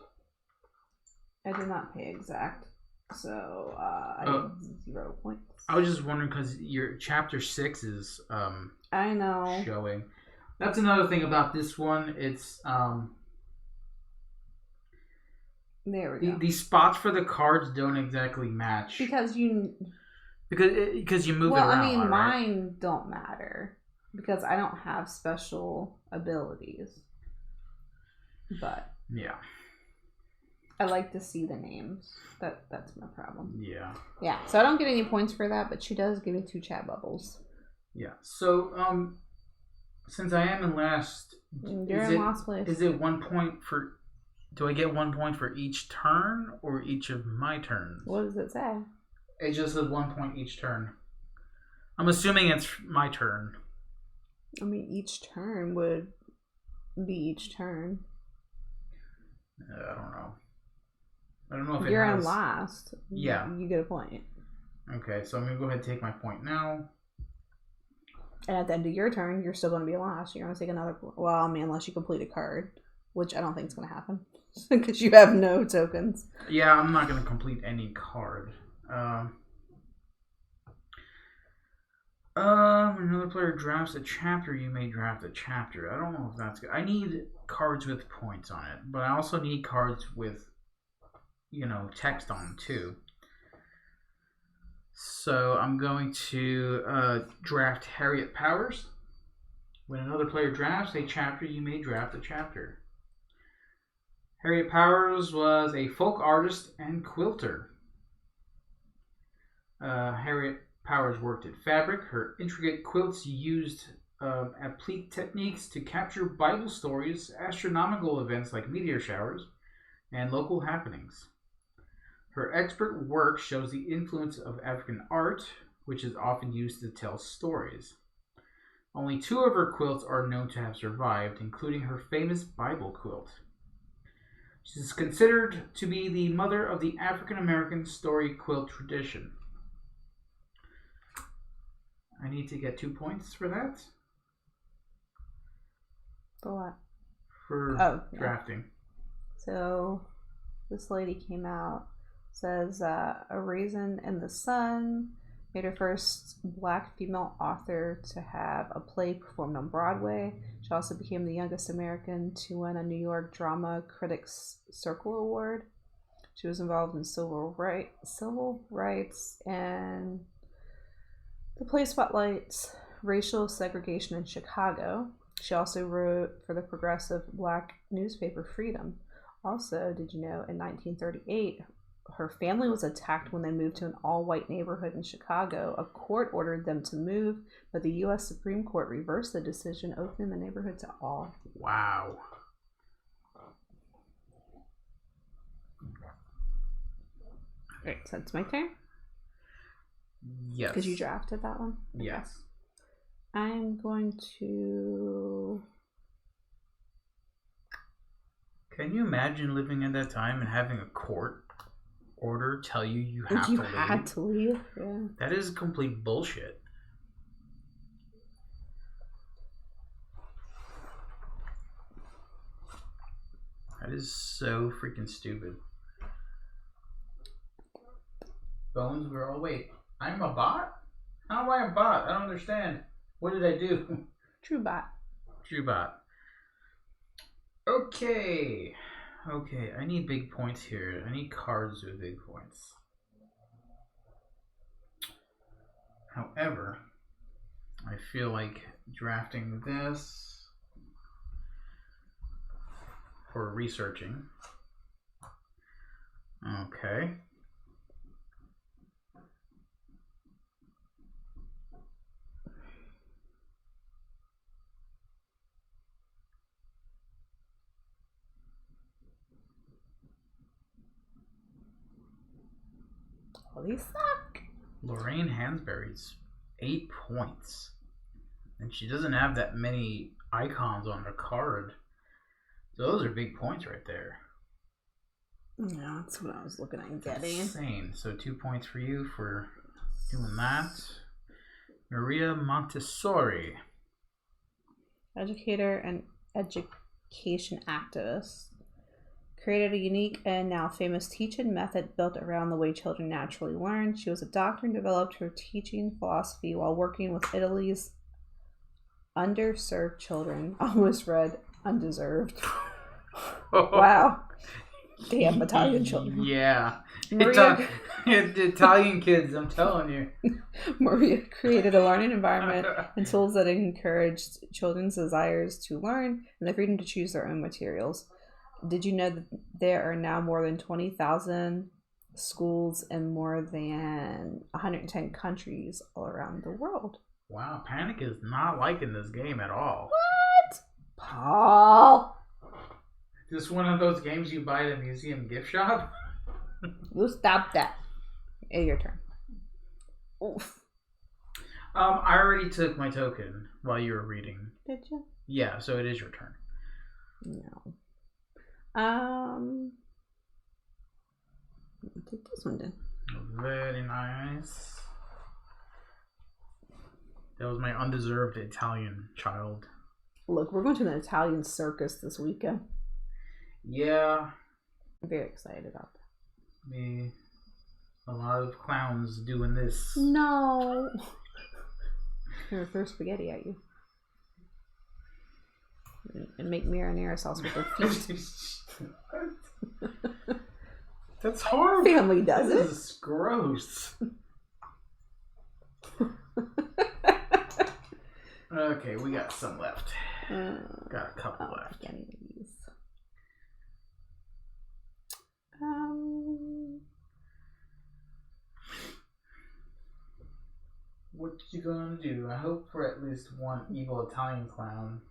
I did not pay exact, so I have 0 points. I was just wondering because your chapter 6 is I know showing. That's another thing about this one. It's there we go. The spots for the cards don't exactly match Because you move it around. Well, I mean, right? mine don't matter because I don't have special abilities. But yeah, I like to see the names. That's my problem. Yeah. Yeah. So I don't get any points for that, but she does give me 2 chat bubbles. Yeah. So since I am in last, You're in last place. Is it 1 point for? Do I get 1 point for each turn or each of my turns? What does it say? It just says 1 point each turn. I'm assuming it's my turn. I mean, each turn would be each turn. I don't know. I don't know if You're it has... in last. Yeah. You get a point. Okay, so I'm going to go ahead and take my point now. And at the end of your turn, you're still going to be last. You're going to take another point. Well, I mean, unless you complete a card, which I don't think is going to happen. Because you have no tokens. Yeah, I'm not going to complete any card. Another player drafts a chapter, you may draft a chapter. I don't know if that's good. I need cards with points on it, but I also need cards with, text on them too. So I'm going to draft Harriet Powers. When another player drafts a chapter, you may draft a chapter. Harriet Powers was a folk artist and quilter. Harriet Powers worked in fabric. Her intricate quilts used applique techniques to capture Bible stories, astronomical events like meteor showers, and local happenings. Her expert work shows the influence of African art, which is often used to tell stories. Only 2 of her quilts are known to have survived, including her famous Bible quilt. She is considered to be the mother of the African American story quilt tradition. I need to get 2 points for that. For what? For drafting. So, this lady came out, says, A Raisin in the Sun, made her first black female author to have a play performed on Broadway. She also became the youngest American to win a New York Drama Critics Circle Award. She was involved in civil rights, and the play spotlights racial segregation in Chicago. She also wrote for the progressive black newspaper Freedom. Also, did you know, in 1938, her family was attacked when they moved to an all-white neighborhood in Chicago. A court ordered them to move, but the U.S. Supreme Court reversed the decision, opening the neighborhood to all. Wow. Right, so it's my turn? Yes. Because you drafted that one? Yes. I'm going to... Can you imagine living at that time and having a court order tell you have to leave? You had to leave? Yeah. That is complete bullshit. That is so freaking stupid. Bones girl, wait. I'm a bot? How am I a bot? I don't understand. What did I do? True bot. True bot. Okay. Okay, I need big points here. I need cards with big points. However, I feel like drafting this for researching. Okay. Oh, these suck. Lorraine Hansberry's 8 points. And she doesn't have that many icons on her card. So those are big points right there. Yeah, that's what I was looking at getting. Insane. So 2 points for you for doing that. Maria Montessori. Educator and education activist. Created a unique and now famous teaching method built around the way children naturally learn. She was a doctor and developed her teaching philosophy while working with Italy's underserved children. Almost read undeserved. Wow. Damn Italian children. Yeah. Maria, Italian kids, I'm telling you. Maria created a learning environment and tools that encouraged children's desires to learn and the freedom to choose their own materials. Did you know that there are now more than 20,000 schools in more than 110 countries all around the world? Wow, Panic is not liking this game at all. What? Paul! Is this one of those games you buy at a museum gift shop? You stop that. It's your turn. Oof. I already took my token while you were reading. Did you? Yeah, so it is your turn. No. I'll take this one then. Very nice. That was my undeserved Italian child. Look, we're going to an Italian circus this weekend. Yeah. I'm very excited about that. Me. A lot of clowns doing this. No. I'm gonna throw spaghetti at you. And make marinara sauce with their feet. That's horrible. Family does this it. is gross. Okay, we got some left. Got a couple left. Any of these. What you gonna do? I hope for at least one evil Italian clown.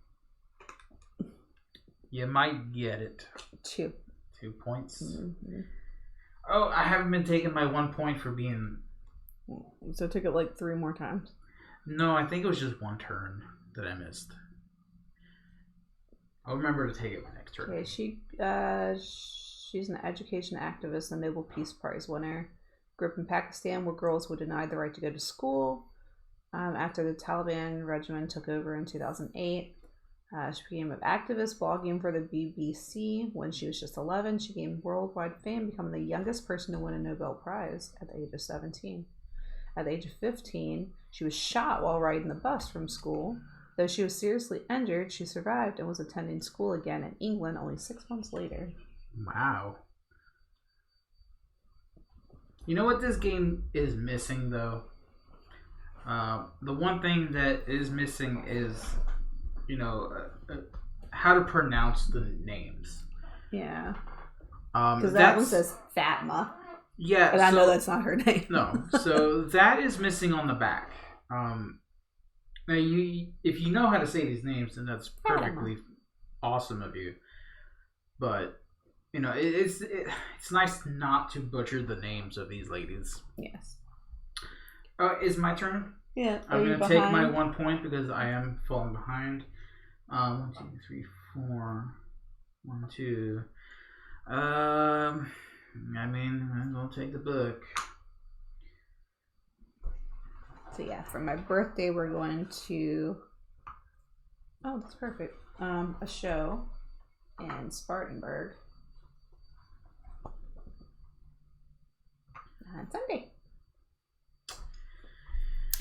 You might get it. 2. 2 points. Mm-hmm. Oh, I haven't been taking my 1 point for being. So I took it like 3 more times. No, I think it was just 1 turn that I missed. I'll remember to take it next turn. Okay, she's an education activist and Nobel Peace Prize winner. Grew up in Pakistan where girls were denied the right to go to school. After the Taliban regime took over in 2008, she became an activist blogging for the BBC. When she was just 11, she gained worldwide fame, becoming the youngest person to win a Nobel Prize at the age of 17. At the age of 15, she was shot while riding the bus from school. Though she was seriously injured, she survived and was attending school again in England only 6 months later. Wow. You know what this game is missing, though? The one thing that is missing is, how to pronounce the names. Yeah. Because that one says Fatma. Yeah. And I know that's not her name. No. So that is missing on the back. Now, if you know how to say these names, then that's perfectly awesome of you. But, it's nice not to butcher the names of these ladies. Yes. It's my turn? Yeah. I'm going to take my 1 point because I am falling behind. 1, 2, 3, 4. 1, 2. I'll take the book. So yeah, for my birthday, we're going to. Oh, that's perfect. A show in Spartanburg on Sunday.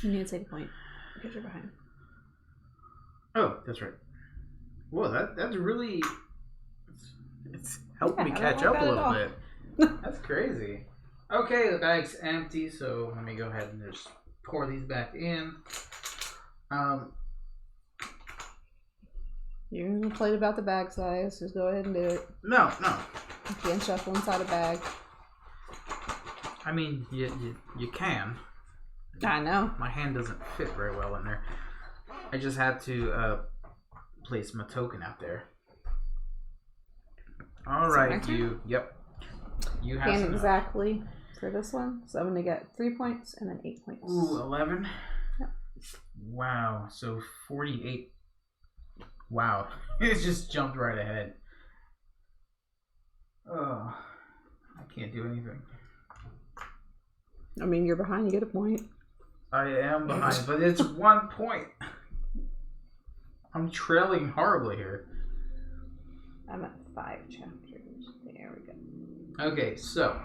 You need to say the point because you're behind. Oh, that's right. Whoa, that's really It's helped me I don't catch like up that a at little all. bit. That's crazy. Okay, the bag's empty, so let me go ahead and just pour these back in. You're complete about the bag size. Just go ahead and do it. No. You can't shuffle inside a bag. I mean, you can. I know. My hand doesn't fit very well in there. I just had to place my token out there. All right, you. Yep. You have And exactly for this one. So I'm going to get 3 points and then 8 points. Ooh, 11? Yep. Wow, so 48. Wow, it just jumped right ahead. Oh, I can't do anything. I mean, you're behind, you get a point. I am behind, but it's 1 point. I'm trailing horribly here. I'm at 5 chapters. There we go. Okay, so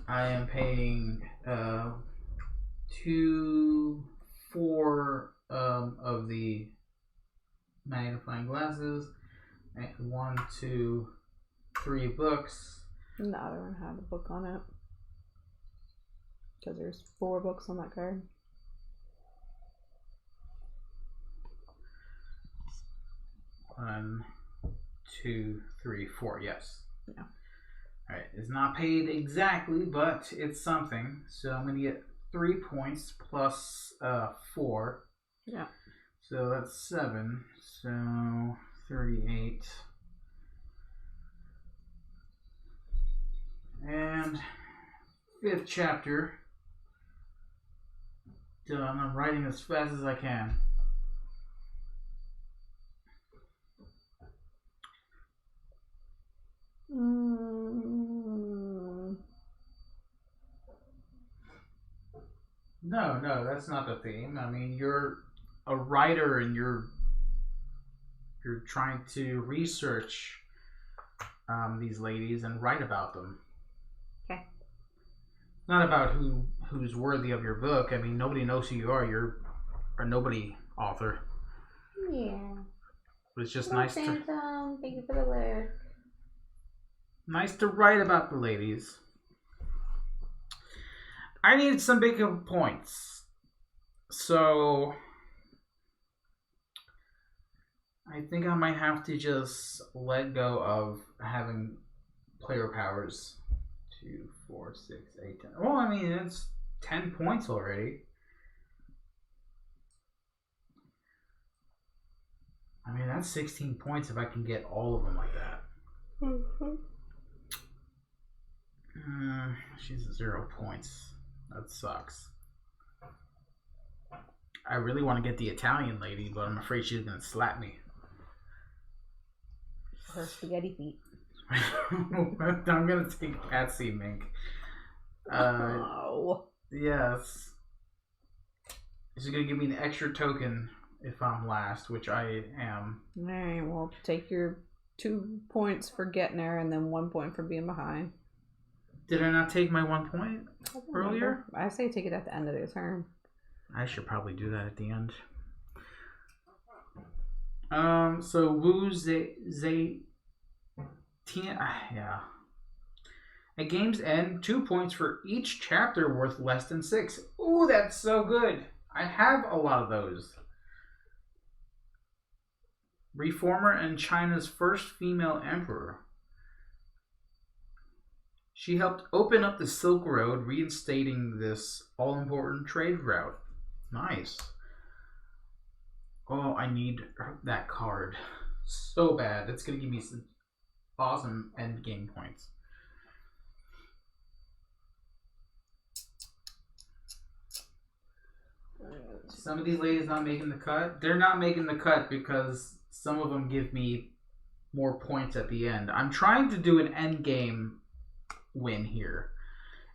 I am paying 4 of the magnifying glasses, and 1, 2, 3 books. And the other one had a book on it. Because there's 4 books on that card. One, 2, 3, 4. Yes. Yeah. All right. It's not paid exactly, but it's something. So I'm gonna get 3 points plus 4. Yeah. So that's 7. So 38. And 5th chapter done. I'm writing as fast as I can. No, that's not the theme. I mean, you're a writer and you're trying to research these ladies and write about them. Okay. Not about who's worthy of your book. I mean, nobody knows who you are. You're a nobody author. Yeah. But it's just Well, nice thank you for the lyric. Nice to write about the ladies. I needed some bigger points. So I think I might have to just let go of having player powers. 2, 4, 6, 8, 10. Well, I mean, it's 10 points already. I mean, that's 16 points if I can get all of them like that. She's 0 points. That sucks. I really want to get the Italian lady, but I'm afraid she's going to slap me. Her spaghetti feet. I'm going to take Patsy Mink. Oh. Yes. She's going to give me an extra token if I'm last, which I am. Alright, well, take your 2 points for getting there and then 1 point for being behind. Did I not take my 1 point earlier? I say take it at the end of the turn. I should probably do that at the end. So Wu Zay yeah. At game's end, 2 points for each chapter worth less than 6. Ooh, that's so good. I have a lot of those. Reformer and China's first female emperor. She helped open up the Silk Road, reinstating this all-important trade route. Nice. Oh, I need that card so bad. It's going to give me some awesome end game points. Some of these ladies not making the cut. They're not making the cut because some of them give me more points at the end. I'm trying to do an end game win here.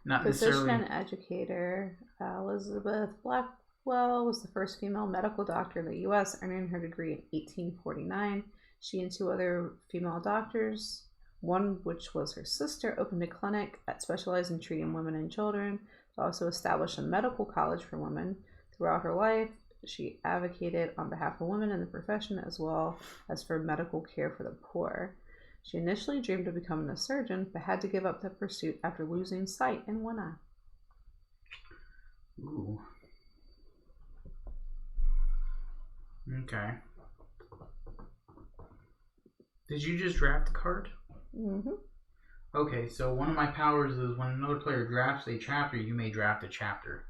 Not Physician necessarily. educator Elizabeth Blackwell was the first female medical doctor in the U.S., earning her degree in 1849. She and 2 other female doctors, one which was her sister, opened a clinic that specialized in treating women and children. She also established a medical college for women. Throughout her life, she advocated on behalf of women in the profession as well as for medical care for the poor. She initially dreamed of becoming a surgeon, but had to give up the pursuit after losing sight in one eye. Ooh. Okay. Did you just draft a card? Mm-hmm. Okay, so one of my powers is when another player drafts a chapter, you may draft a chapter.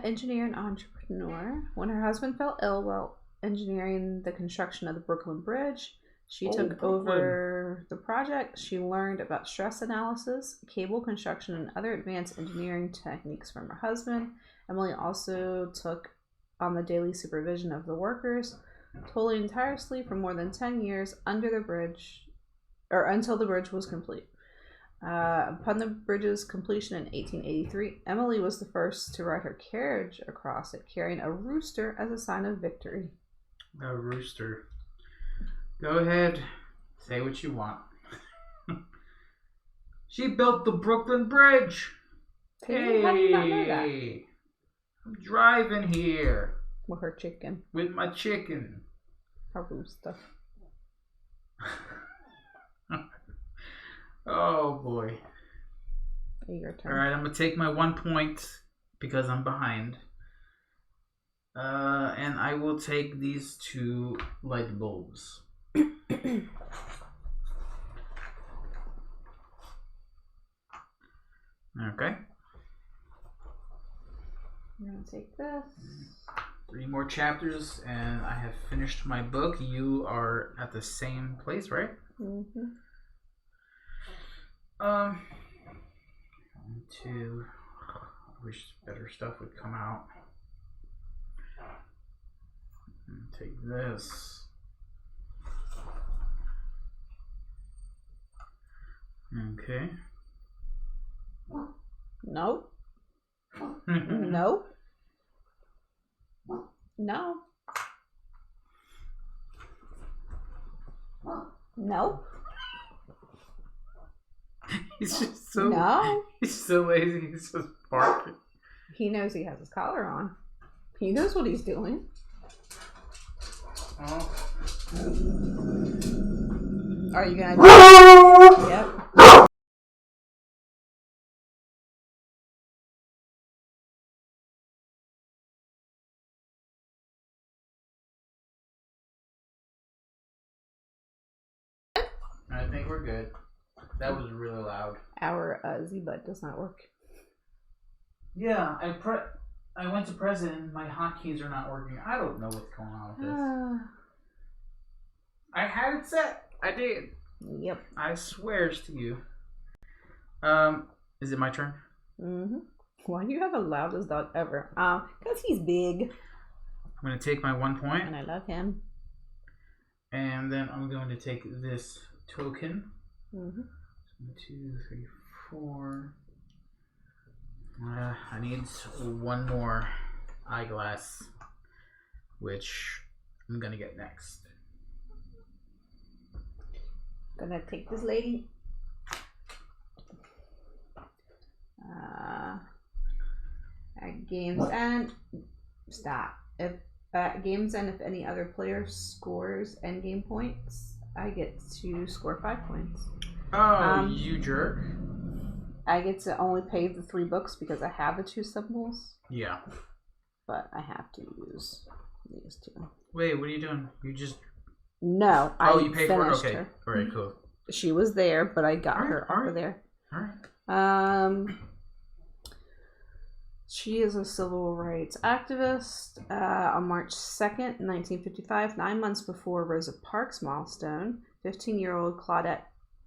Engineer and entrepreneur. When her husband fell ill while engineering the construction of the Brooklyn Bridge, she took over the project. She learned about stress analysis, cable construction, and other advanced engineering techniques from her husband. Emily also took on the daily supervision of the workers, toiling tirelessly for more than 10 years under the bridge, or until the bridge was complete. Upon the bridge's completion in 1883, Emily was the first to ride her carriage across it, carrying a rooster as a sign of victory. A rooster. Go ahead. Say what you want. She built the Brooklyn Bridge. Hey, how do you not know that? I'm driving here. With her chicken. With my chicken. Her rooster. Oh boy. Your turn. Alright, I'm going to take my 1 point because I'm behind. And I will take these 2 light bulbs. Okay. I'm going to take this. 3 more chapters and I have finished my book. You are at the same place, right? Mm-hmm. 1, 2. I wish better stuff would come out. Take this. Okay. Nope. Nope. No. No. He's just so No. He's so lazy. He's just barking. He knows he has his collar on. He knows what he's doing. Oh. Are you gonna do it? Yep. I think we're good. That was really loud. Our Z-Bud does not work. Yeah, I went to press it and my hotkeys are not working. I don't know what's going on with this. I had it set. I did. Yep. I swears to you. Is it my turn? Mm-hmm. Why do you have the loudest dog ever? Because he's big. I'm going to take my 1 point. And I love him. And then I'm going to take this token. Mm-hmm. 1, 2, 3, 4. I need 1 more eyeglass, which I'm going to get next. Gonna take this lady. At game's end, stop. If at game's end, if any other player scores endgame points, I get to score 5 points. Oh, you jerk! I get to only pay the 3 books because I have the 2 symbols. Yeah. But I have to use these 2. Wait, what are you doing? You just no. you pay for it. Okay. Her. All right. Cool. She was there, but I got her over there. All right. She is a civil rights activist. On March 2nd, 1955, 9 months before Rosa Parks' milestone, 15-year-old Claudette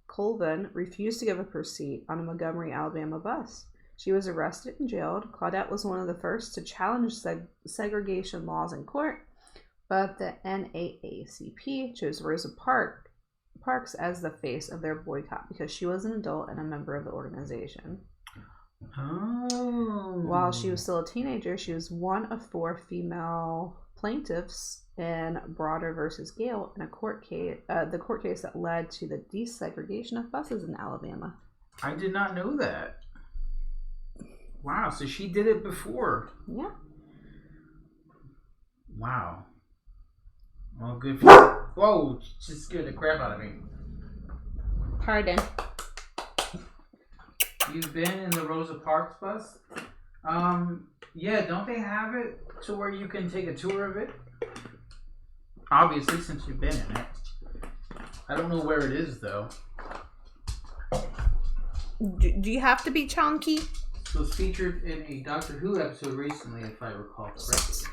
Colvin refused to give up her seat on a Montgomery, Alabama bus. She was arrested and jailed. Claudette was one of the first to challenge segregation laws in court, but the NAACP chose Rosa Parks as the face of their boycott because she was an adult and a member of the organization. Oh. While she was still a teenager, she was one of 4 female plaintiffs in Broder versus Gale in a court case, the court case that led to the desegregation of buses in Alabama. I did not know that. Wow, so she did it before. Yeah. Wow. Well, good for you. Whoa, just scared the crap out of me. Pardon. You've been in the Rosa Parks bus? Yeah, don't they have it to where you can take a tour of it? Obviously, since you've been in it. I don't know where it is, though. Do you have to be chunky? It was featured in a Doctor Who episode recently, if I recall correctly.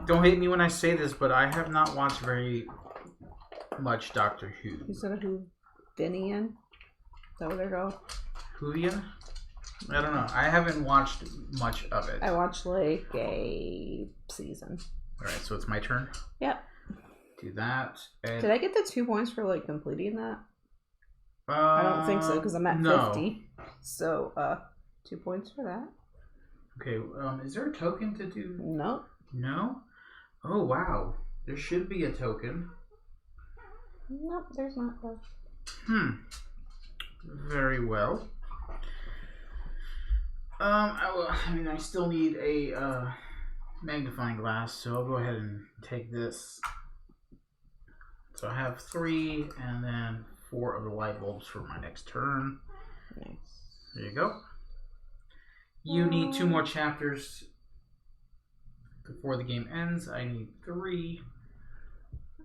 Don't hate me when I say this, but I have not watched very much Doctor Who. You said who? Dinian? Is that what they're called? Whovian? I don't know. I haven't watched much of it. I watched like a season. Alright, so it's my turn? Yep. Do that. And Did I get the 2 points for like completing that? I don't think so because I'm at 50. So 2 points for that. Okay, is there a token to do? Nope. No? Oh, wow. There should be a token. Nope, there's not though. Very well. I still need a magnifying glass, so I'll go ahead and take this. So I have 3 and then 4 of the light bulbs for my next turn. Nice. There you go. You need 2 more chapters before the game ends. I need 3.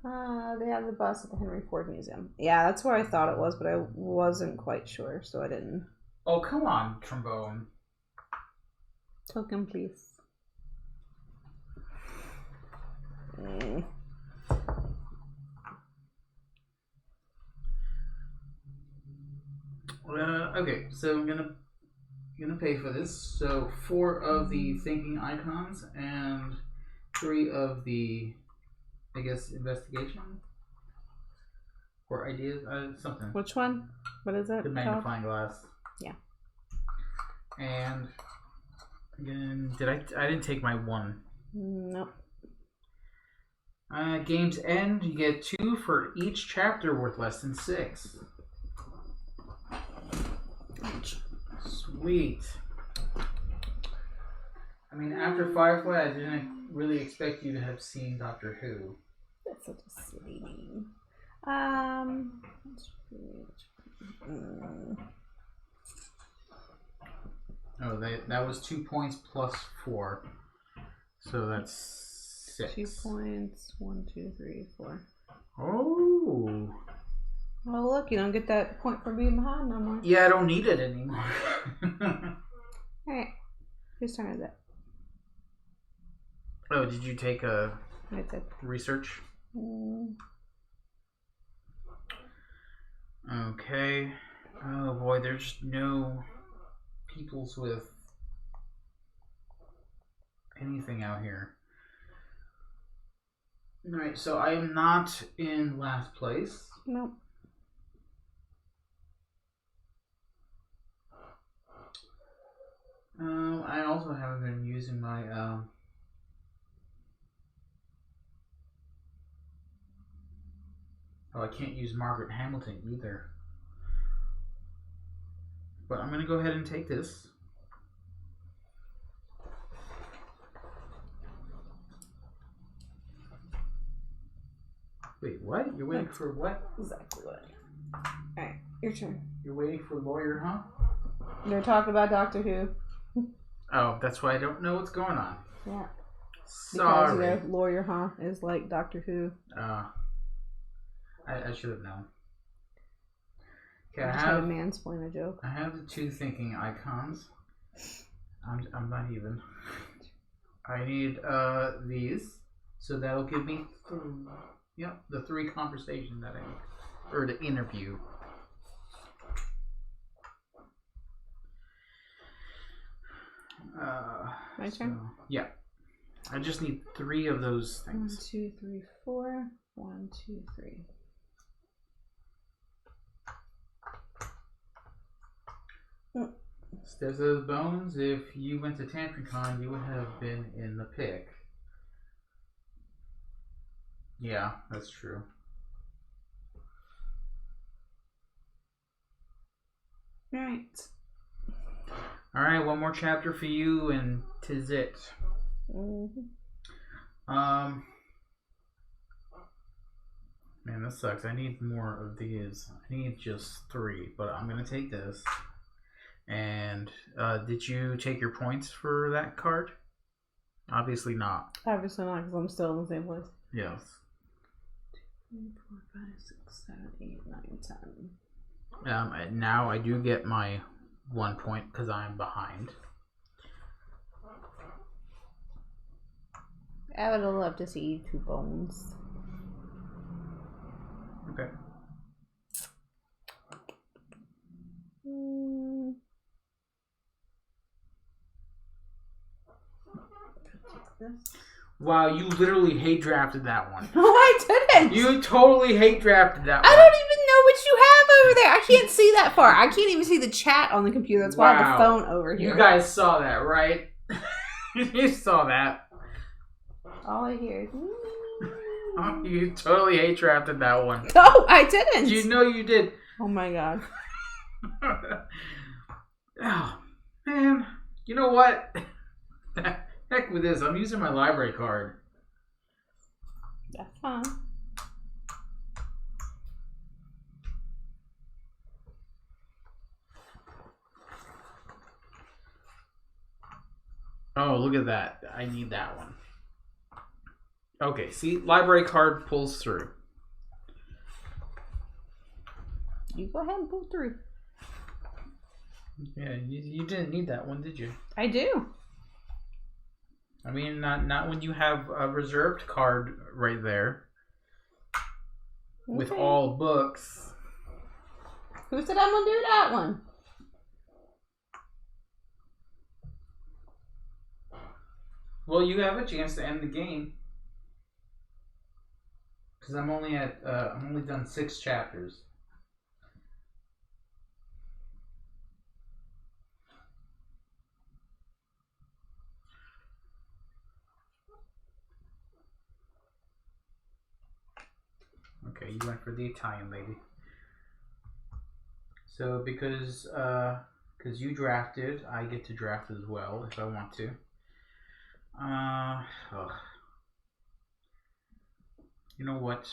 They have the bus at the Henry Ford Museum. Yeah, that's where I thought it was, but I wasn't quite sure, so I didn't. Oh, come on, trombone. Token, please. Okay, so I'm gonna pay for this. So 4 of the thinking icons and 3 of the, I guess, investigation or ideas, something. Which one? What is it? The magnifying glass. Yeah. And again, I didn't take my 1. Nope. Game's end. You get 2 for each chapter worth less than 6. Sweet. I mean, after Firefly, I didn't really expect you to have seen Doctor Who. That's such a silly name. Oh, that was 2 points plus 4, so that's 6. 2 points. 1, 2, 3, 4. Oh. Well, look, you don't get that point for being behind no more. Yeah, I don't need it anymore. Alright. Whose turn is it? Oh, did you take a research? Okay. Oh boy, there's no peoples with anything out here. Alright, so I am not in last place. Nope. I also haven't been using my I can't use Margaret Hamilton either. But I'm gonna go ahead and take this. Wait, what? You're waiting for what? Exactly what. Alright, your turn. You're waiting for lawyer, huh? They're talking about Doctor Who. Oh, that's why I don't know what's going on. Yeah. Sorry. Because their lawyer, huh, is like Doctor Who. I should have known. Okay, I just had a mansplain a joke. I have the 2 thinking icons. I'm not even. I need these, so that'll give me the 3 conversation that I need, or the interview. My turn? So, yeah. I just need 3 of those things. 1, 2, 3, 4. 1, 2, 3. Steps those bones. If you went to TantrumCon, you would have been in the pick. Yeah, that's true. Alright. Alright, one more chapter for you, and 'tis it. Man, that sucks. I need more of these. I need just 3, but I'm gonna take this. And did you take your points for that card? Obviously not. Obviously not, because I'm still in the same place. Yes. 2, 3, 4, 5, 6, 7, 8, 9, 10. And now I do get my 1 point because I'm behind. I would have loved to see 2 bones. Okay. Wow, you literally hate drafted that one. No, I didn't. You totally hate drafted that one. I don't even know what you have over there. I can't see that far. I can't even see the chat on the computer. That's why I have the phone over here. You guys saw that, right? You saw that. All I hear is... Oh, you totally hate drafted that one. No, I didn't. You know you did. Oh my god. Oh, man. You know what? Heck with this. I'm using my library card. That's fine. Oh, look at that. I need that one. Okay, see? Library card pulls through. You go ahead and pull through. Yeah, you didn't need that one, did you? I do. I mean, not when you have a reserved card right there. Okay. With all books. Who said I'm going to do that one? Well, you have a chance to end the game. Because I'm only done 6 chapters. Okay, you went for the Italian lady. So because you drafted, I get to draft as well if I want to. You know what?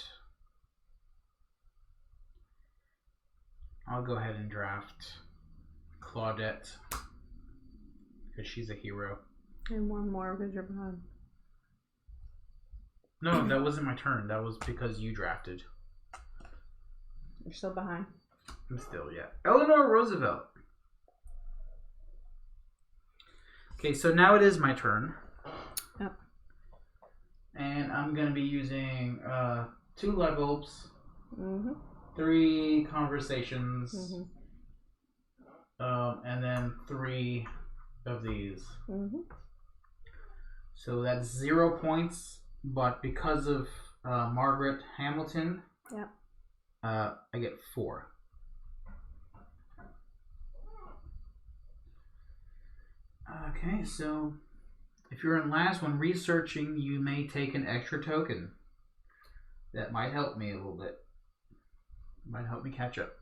I'll go ahead and draft Claudette because she's a hero. And one more because you're behind. No, that wasn't my turn. That was because you drafted. You're still behind. I'm still, yeah. Eleanor Roosevelt. Okay, so now it is my turn. Yep. And I'm going to be using 2 light bulbs, Mm-hmm. 3 conversations, Mm-hmm. and then 3 of these. Mm-hmm. So that's 0 points, but because of Margaret Hamilton, yep. I get 4. Okay, so if you're in last when researching, you may take an extra token. That might help me a little bit. Might help me catch up.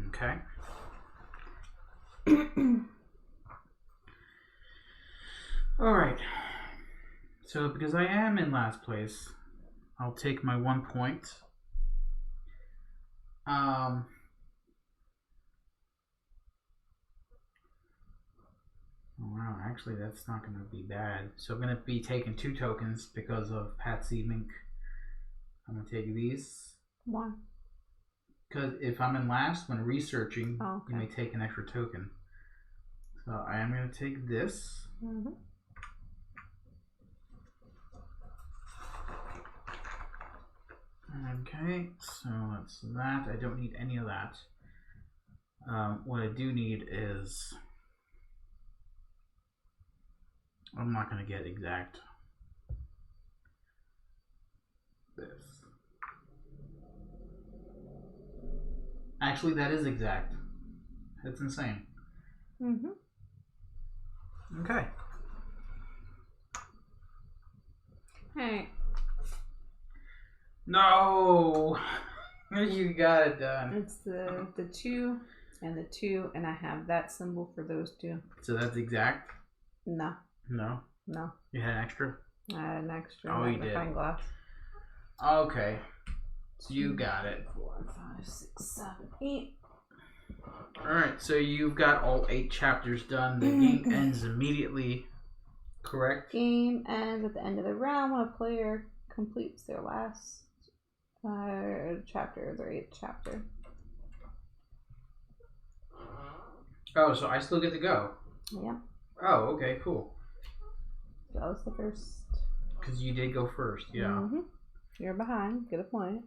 Okay. Alright. So because I am in last place, I'll take my 1 point. Wow, actually that's not going to be bad. So I'm going to be taking 2 tokens because of Patsy Mink. I'm going to take these. Why? Because if I'm in last when researching, oh, okay. You may take an extra token. So I am going to take this. Mm-hmm. Okay, so that's that. I don't need any of that. What I do need is... I'm not going to get exact. This. Actually, that is exact. That's insane. Mm-hmm. Okay. Hey. No! You got it done. It's the 2 and the 2, and I have that symbol for those 2. So that's exact? No. No? No. You had an extra? I had an extra Oh, you did. magnifying glass. Okay. So you got it. 4, 5, 6, 7, 8. Alright, so you've got all 8 chapters done. The game ends immediately, correct? Game ends at the end of the round when a player completes their last chapter, their 8th chapter. Oh, so I still get to go. Yeah. Oh, okay, cool. That was the first. Because you did go first, yeah. Mm-hmm. You're behind. Get a point.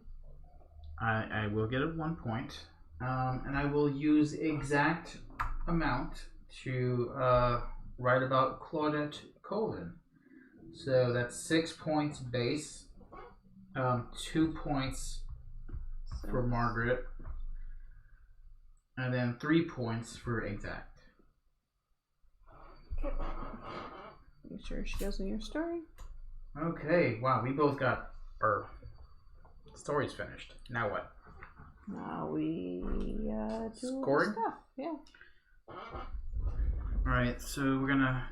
I will get a 1 point. And I will use exact amount to write about Claudette Colvin. So that's 6 points base, 2 points for Margaret, and then 3 points for exact. Okay. Make sure she goes in your story. Okay, wow, we both got our stories finished. Now what? Now we do Scoring? stuff. Yeah. Alright, so we're gonna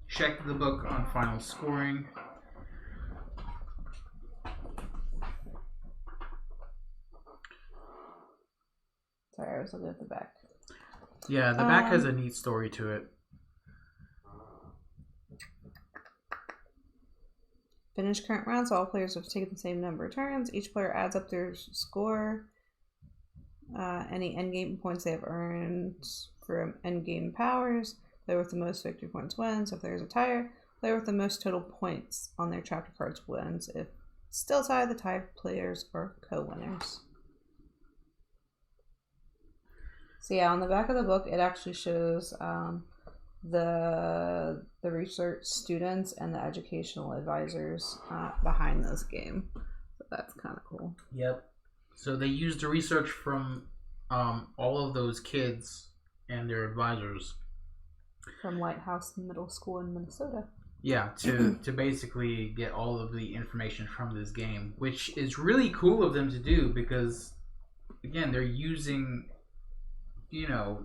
check the book on final scoring. Sorry, I was looking at the back. Yeah, the back has a neat story to it. Finish current rounds. All players have taken the same number of turns. Each player adds up their score. Any endgame points they have earned from endgame powers. Player with the most victory points wins. If there's a tie, player with the most total points on their chapter cards wins. If still tied, the tied players are co-winners. So yeah, on the back of the book, it actually shows the research students and the educational advisors behind this game. So that's kind of cool. Yep. So they used the research from all of those kids and their advisors. From Lighthouse Middle School in Minnesota. Yeah, to basically get all of the information from this game, which is really cool of them to do because, again, they're using, a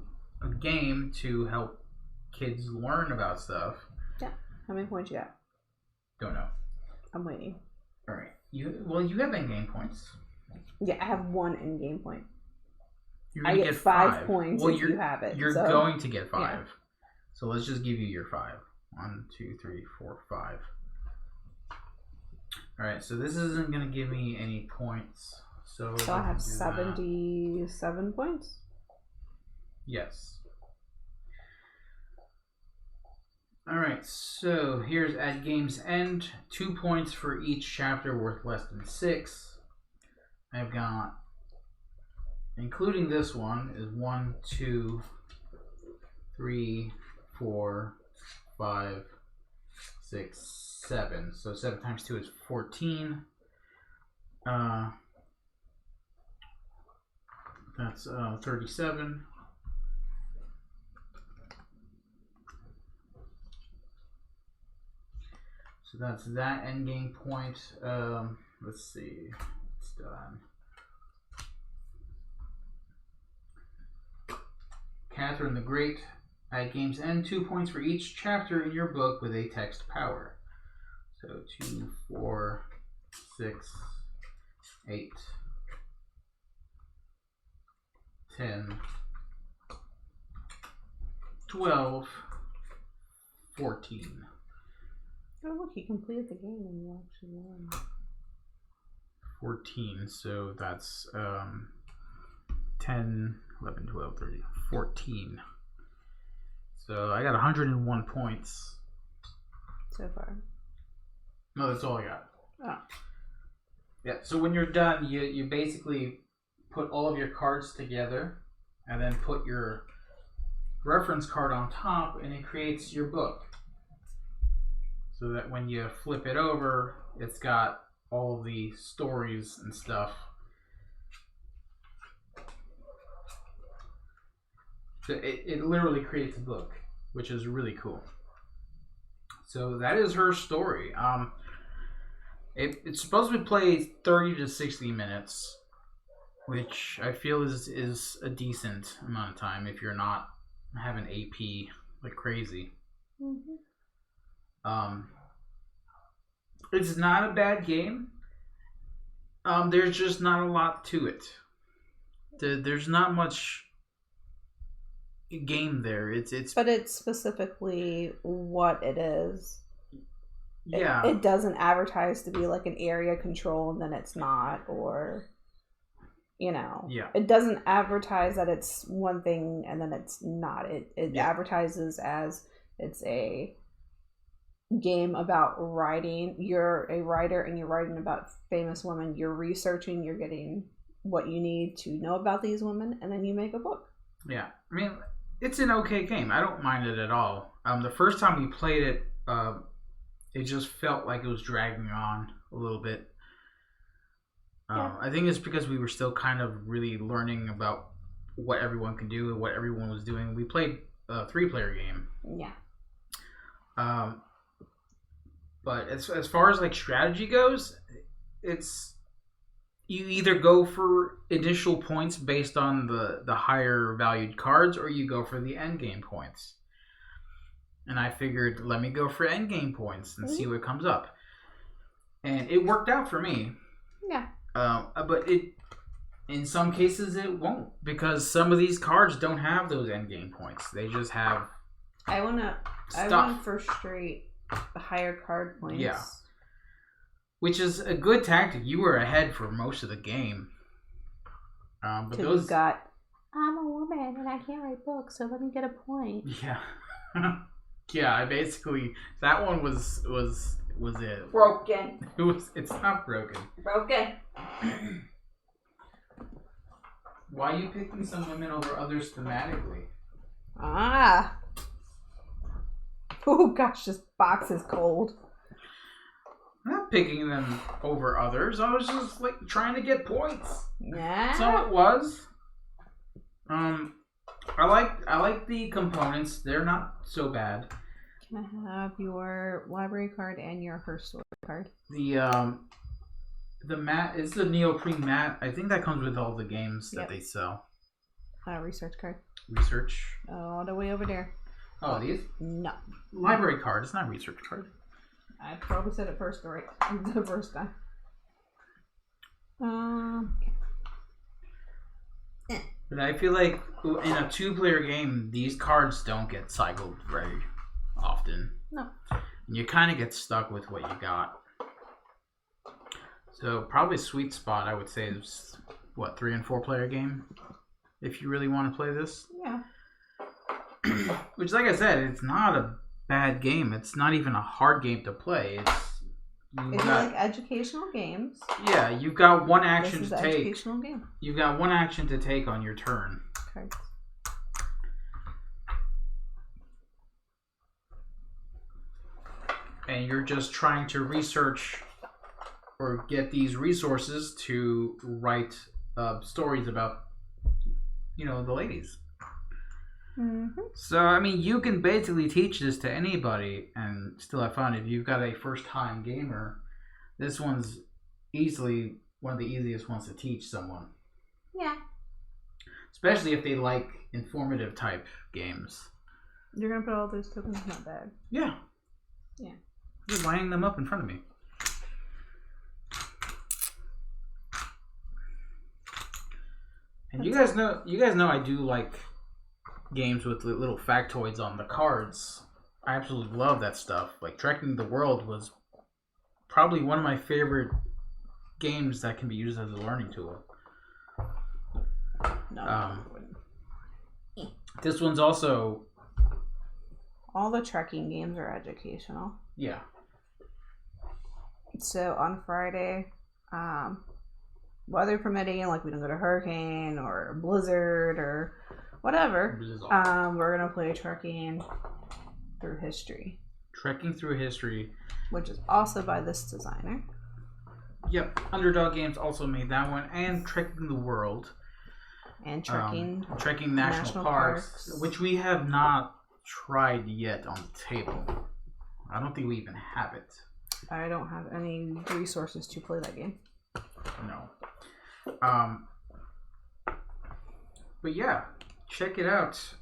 game to help kids learn about stuff. Yeah. How many points you got? Don't know. I'm waiting. All right. You have in-game points. Yeah, I have 1 in-game point. I get 5 points if you have it. You're going to get 5. Yeah. So let's just give you your 5. 1, 2, 3, 4, 5. All right. So this isn't going to give me any points. So I have 77 points. Yes. All right. So here's at game's end. 2 points for each chapter worth less than 6. I've got, including this one, is 1, 2, 3, 4, 5, 6, 7. So 7 times 2 is 14. That's 37. So that's that endgame point. Let's see. It's done. Catherine the Great. At game's end, 2 points for each chapter in your book with a text power. So 2, 4, 6, 8, 10, 12, 14. Oh, look, you completed the game and you actually won. 14, so that's 10, 11, 12, 13, 14. So I got 101 points. So far. No, that's all I got. Oh. Yeah, so when you're done, you basically put all of your cards together and then put your reference card on top and it creates your book. So that when you flip it over, it's got all of the stories and stuff. So it literally creates a book, which is really cool. So that is her story. It's supposed to be played 30 to 60 minutes, which I feel is a decent amount of time if you're not having AP like crazy. Mm-hmm. It's not a bad game. There's just not a lot to it. There's not much game there. It's But it's specifically what it is. yeah. It doesn't advertise to be like an area control and then it's not, or Yeah. it doesn't advertise that it's one thing and then it's not. It Yeah. advertises as it's a game about writing. You're a writer and you're writing about famous women. You're researching, you're getting what you need to know about these women, and then you make a book. Yeah. I mean, it's an okay game. I don't mind it at all. The first time we played it, it just felt like it was dragging on a little bit. I think it's because we were still kind of really learning about what everyone could do and what everyone was doing. We played a 3-player game. Yeah. But as far as like strategy goes, it's you either go for initial points based on the higher valued cards, or you go for the end game points. And I figured, let me go for end game points and see what comes up. And it worked out for me. Yeah. But in some cases it won't, because some of these cards don't have those end game points. They just have I went for straight higher card points. Yeah. Which is a good tactic. You were ahead for most of the game. But those you got, I'm a woman and I can't write books, so let me get a point. Yeah. Yeah, I basically that one was it. Broken. It's not broken. Broken. Why are you picking some women over others thematically? Ah. Oh gosh, this box is cold. I'm not picking them over others. I was just like trying to get points. Yeah. That's all it was. I like the components. They're not so bad. Can I have your library card and your her story card? The mat is the neoprene mat. I think that comes with all the games that they sell. Research card. Research. All the way over there. Oh, these? No. Library card. It's not research card. I probably said it first, right? The first time. But I feel like in a 2-player game, these cards don't get cycled very often. No. And you kind of get stuck with what you got. So probably sweet spot, I would say, is what, 3- and 4-player game, if you really want to play this. Yeah. Which, like I said, it's not a bad game. It's not even a hard game to play. If you like educational games, yeah, you've got one action this is to an take. educational game. You've got one action to take on your turn. Cards. And you're just trying to research or get these resources to write stories about, the ladies. Mm-hmm. So, I mean, you can basically teach this to anybody and still have fun. If you've got a first-time gamer, this one's easily one of the easiest ones to teach someone. Yeah. Especially if they like informative type games. You're going to put all those tokens in that bag? Yeah. Yeah. You're lining them up in front of me. And you guys know I do like games with little factoids on the cards. I absolutely love that stuff. Like Trekking the World was probably one of my favorite games that can be used as a learning tool. No. This one's also... All the trekking games are educational. Yeah. So on Friday, weather permitting, like we don't get a hurricane or a blizzard or whatever, we're going to play Trekking Through History. Trekking Through History. Which is also by this designer. Yep. Underdog Games also made that one. And Trekking the World. And Trekking National Parks, which we have not tried yet on the table. I don't think we even have it. I don't have any resources to play that game. No. But yeah, check it out.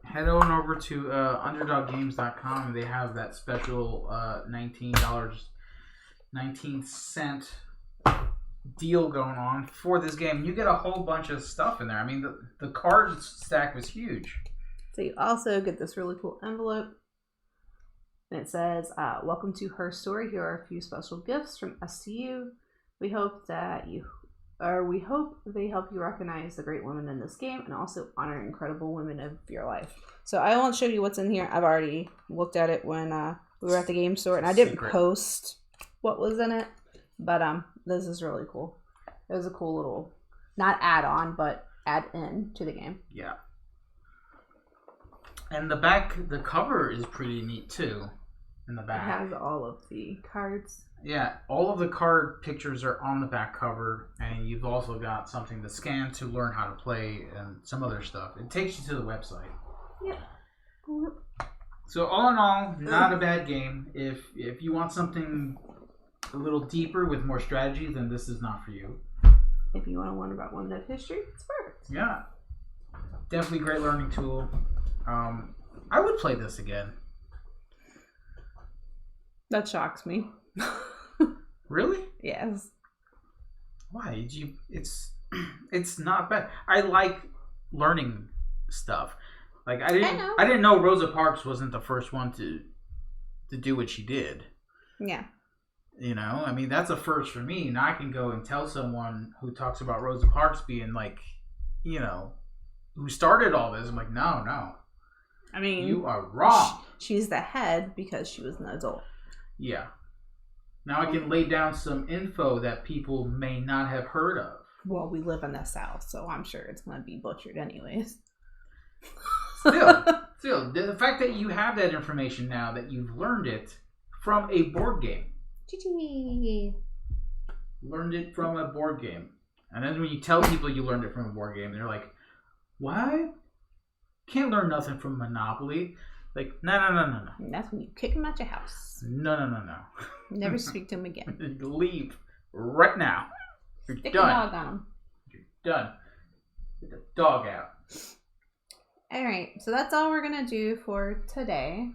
head on over to underdoggames.com. They have that special $19.19 deal going on for this game. You get a whole bunch of stuff in there. I mean, the card stack was huge. So you also get this really cool envelope. And it says, welcome to Her Story. Here are a few special gifts from us to you. We hope they help you recognize the great women in this game and also honor incredible women of your life. So I won't show you what's in here. I've already looked at it when we were at the game store, and I didn't post what was in it, but this is really cool. It was a cool little, not add-on, but add-in to the game. Yeah. And the cover is pretty neat too. In the back, it has all of the cards. Yeah, all of the card pictures are on the back cover, and you've also got something to scan to learn how to play and some other stuff. It takes you to the website. Yep. So all in all, not a bad game. If you want something a little deeper with more strategy, then this is not for you. If you want to learn about Women of History, it's perfect. Yeah, definitely great learning tool. I would play this again. That shocks me. Really? Yes. Why? It's not bad. I like learning stuff. Like I didn't know Rosa Parks wasn't the first one to do what she did. Yeah. You know, I mean that's a first for me. Now I can go and tell someone who talks about Rosa Parks being like, you know, who started all this. I'm like, no. I mean, you are wrong. She's the head because she was an adult. Yeah. Now I can lay down some info that people may not have heard of. Well, we live in the South, so I'm sure it's going to be butchered anyways. Still, the fact that you have that information now, that you've learned it from a board game. Learned it from a board game. And then when you tell people you learned it from a board game, they're like, what? Can't learn nothing from Monopoly. Like, no. And that's when you kick him out your house. No. Never speak to him again. Leave right now. You're Stick done. a dog on him. You're done. Get the dog out. Alright, so that's all we're going to do for today.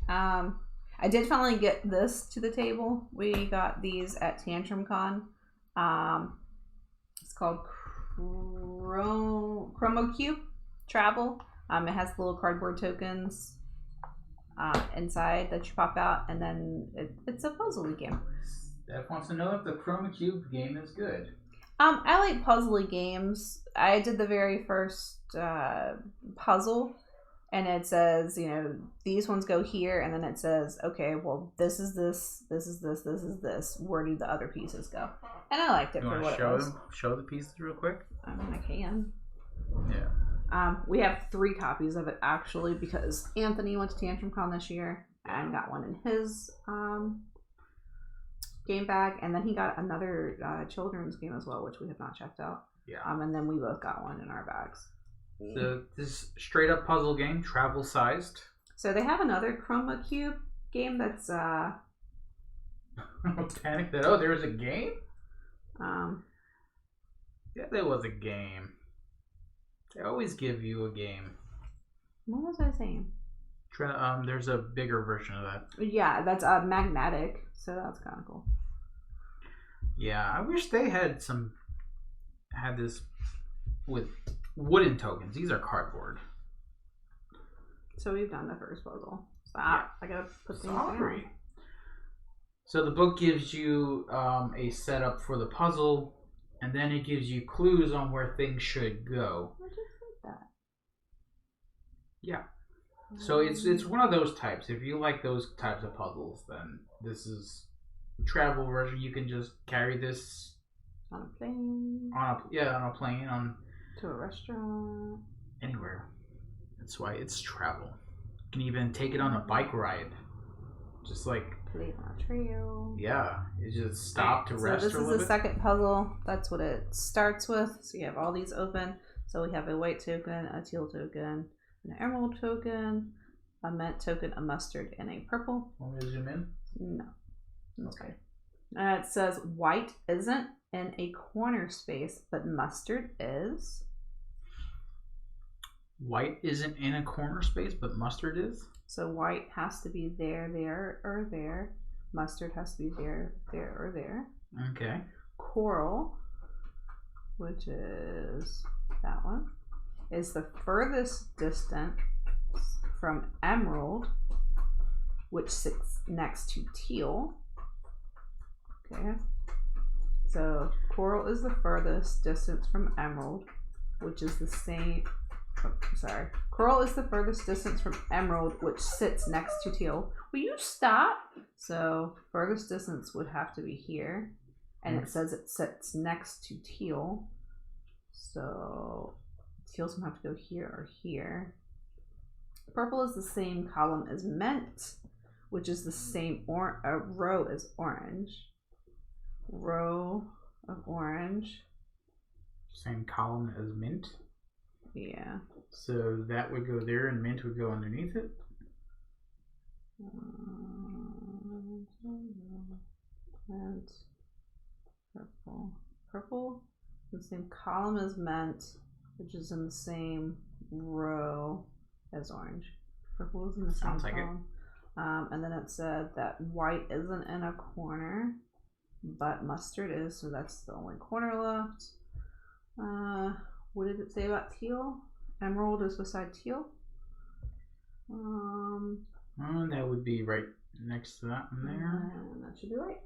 I did finally get this to the table. We got these at Tantrum Con. It's called Chroma Cube Travel. It has little cardboard tokens inside that you pop out, and then it's a puzzle game. Steph wants to know if the Chroma Cube game is good. I like puzzly games. I did the very first puzzle, and it says, you know, these ones go here, and then it says, okay, well, this is this, this is this, this is this. Where do the other pieces go? And I liked it for what it was. Show the pieces real quick? I mean, I can. Yeah. We have 3 copies of it, actually, because Anthony went to Tantrum Con this year and got one in his game bag, and then he got another children's game as well, which we have not checked out. Yeah. And then we both got one in our bags. So this straight up puzzle game, travel sized. So they have another Chroma Cube game that's panic that there's a game? Yeah, there was a game. They always give you a game. What was I saying? There's a bigger version of that. Yeah, that's magnetic, so that's kind of cool. Yeah, I wish they had this with wooden tokens. These are cardboard. So we've done the first puzzle. Stop. Yeah. I gotta put things down. So the book gives you a setup for the puzzle, and then it gives you clues on where things should go. I just like that. Yeah. So it's one of those types. If you like those types of puzzles, then this is a travel version. You can just carry this on a plane. On a plane, to a restaurant. Anywhere. That's why it's travel. You can even take it on a bike ride. Just like play it on a trail. Yeah. You just stop to rest. So this is the second puzzle. That's what it starts with. So you have all these open. So we have a white token, a teal token, an emerald token, a mint token, a mustard, and a purple. Want me to zoom in? No. Okay. It says white isn't in a corner space, but mustard is. White isn't in a corner space, but mustard is. So white has to be there, or there. Mustard has to be there, or there. Okay. Coral, which is that one, is the furthest distance from emerald, which sits next to teal. Okay. So coral is the furthest distance from emerald, which is the same. Oh, sorry. Coral is the furthest distance from emerald, which sits next to teal. Will you stop? So furthest distance would have to be here. And it says it sits next to teal. So teal's gonna have to go here or here. Purple is the same column as mint, which is the same row as orange. Row of orange. Same column as mint. Yeah. So that would go there, and mint would go underneath it. And purple. Purple is the same column as mint, which is in the same row as orange. Purple is in the same Sounds like column. And then it said that white isn't in a corner, but mustard is, so that's the only corner left. What did it say about teal? Emerald is beside teal. That would be right next to that one there. And that should be right.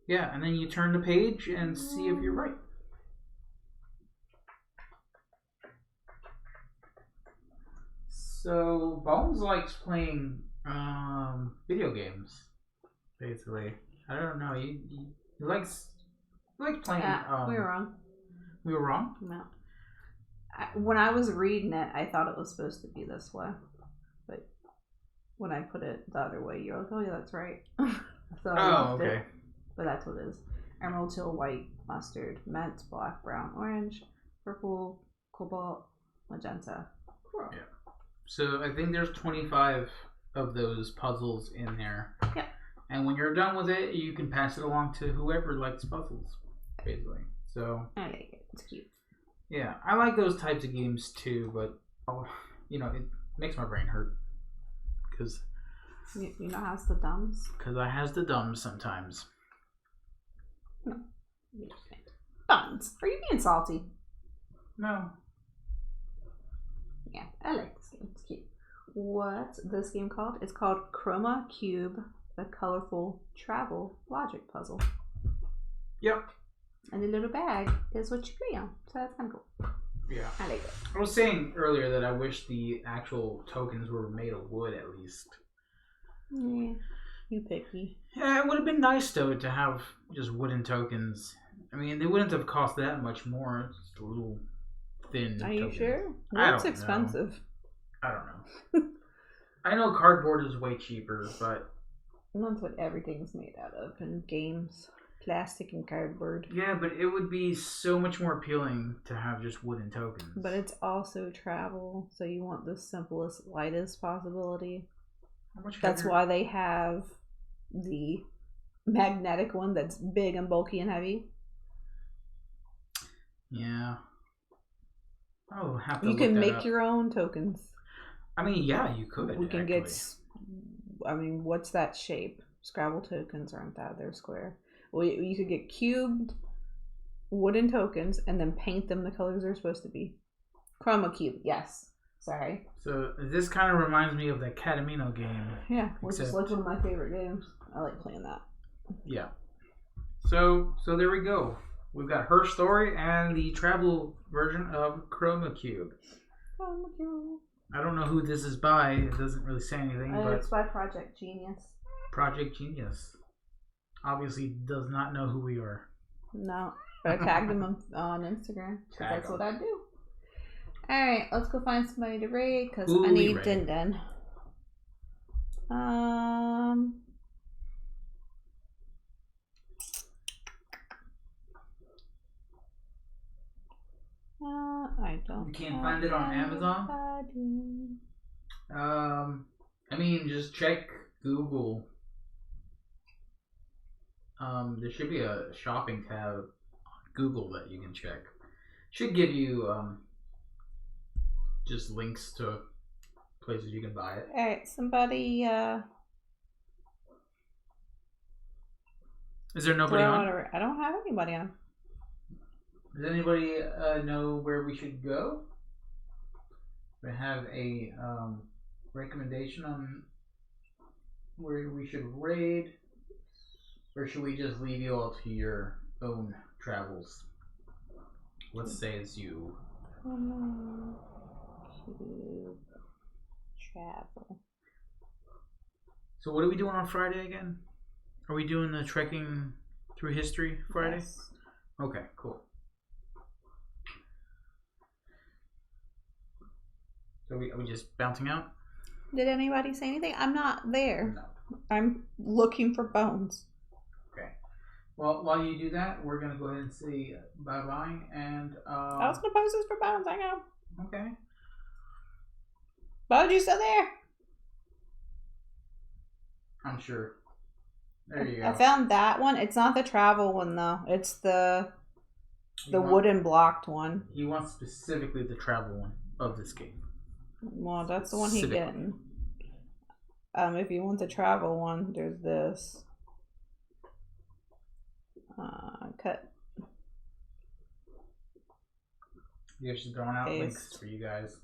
Yeah, and then you turn the page and see if you're right. So Bones likes playing video games, basically. I don't know. He likes playing. We were wrong. We were wrong. No. When I was reading it, I thought it was supposed to be this way, but when I put it the other way, you're like, "Oh yeah, that's right." So I left it, but that's what it is. Emerald, teal, white, mustard, mint, black, brown, orange, purple, cobalt, magenta, coral. Yeah. So I think there's 25 of those puzzles in there. Yeah. And when you're done with it, you can pass it along to whoever likes puzzles, basically. So I like it. It's cute. Yeah, I like those types of games too, but it makes my brain hurt because you know how's the dumbs? Because I has the dumbs sometimes. No, you just can't. Dumbs? Are you being salty? No. Yeah, I like this game. It's cute. What's this game called? It's called Chroma Cube, the colorful travel logic puzzle. Yep. And the little bag is what you play on. So that's kind of cool. Yeah. I like it. I was saying earlier that I wish the actual tokens were made of wood at least. Yeah. You picky. Yeah, it would have been nice though to have just wooden tokens. I mean, they wouldn't have cost that much more. It's just a little thin. Are you tokens. sure? It's It's expensive. I don't know. I know cardboard is way cheaper, but That's what everything's made out of in games. Plastic and cardboard. yeah, but it would be so much more appealing to have just wooden tokens. But it's also travel, so you want the simplest, lightest possibility. That's why they have the magnetic one that's big and bulky and heavy. Yeah. Oh, have to You look can that make up. your own tokens. I mean, yeah, you could. We can actually. get. I mean, what's that shape? Scrabble tokens aren't that? They're square. Well, you could get cubed wooden tokens and then paint them the colors they're supposed to be. Chroma cube, yes. Sorry. So this kind of reminds me of the Catamino game. Yeah, which is like one of my favorite games. I like playing that. Yeah. So there we go. We've got her story and the travel version of Chroma Cube. Chroma cube. I don't know who this is by. It doesn't really say anything, but It's by Project Genius. Project Genius obviously does not know who we are. No, but I tagged them on Instagram. Tag That's 'em. what I do. Alright, let's go find somebody to raid because I Ooh, need raid. Din Din. I don't. You can't find it on Amazon? I mean, just check Google. There should be a shopping tab on Google that you can check. Should give you just links to places you can buy it. Alright, somebody Is there nobody on? I don't have anybody on. Does anybody know where we should go? We have a recommendation on where we should raid, or should we just leave you all to your own travels? What says you? Travel. So what are we doing on Friday again? Are we doing the trekking through history Friday? Yes. Okay, cool. So are we just bouncing out? Did anybody say anything? I'm not there. No. I'm looking for bones. Okay. Well, while you do that, we're gonna go ahead and say bye-bye and I was gonna post this for bones. I know. okay. Bones, you still there? I'm sure. There you go. I found that one. It's not the travel one though. It's the wooden blocked one. He wants specifically the travel one of this game. Well, that's the one he's getting. If you want the travel one, there's this. Cut. You're just throwing out links for you guys.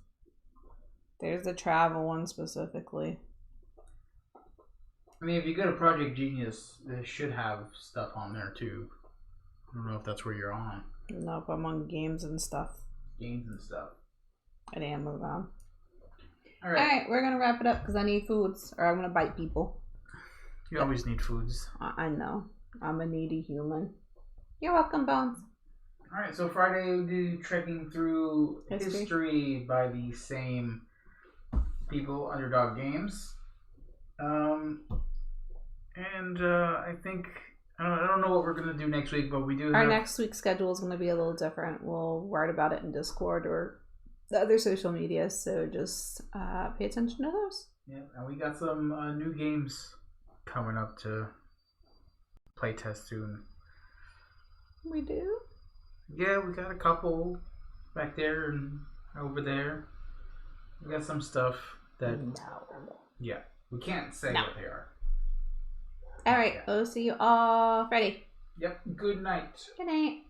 There's the travel one specifically. I mean, if you go to Project Genius, they should have stuff on there too. I don't know if that's where you're on. Nope, I'm on games and stuff. Games and stuff. I didn't move on. Alright, we're gonna wrap it up because I need foods or I'm gonna bite people. You always need foods. I know. I'm a needy human. You're welcome, Bones. Alright, so Friday we do trekking through history by the same people, Underdog Games. I think I don't know what we're gonna do next week, but we do. Our next week's schedule is gonna be a little different. We'll write about it in Discord or the other social media, so just pay attention to those. Yeah, and we got some new games coming up to play test soon. We do? Yeah, we got a couple back there and over there. We got some stuff that yeah, we can't say what they are. Alright, we'll see you all Friday. Yep, good night. Good night.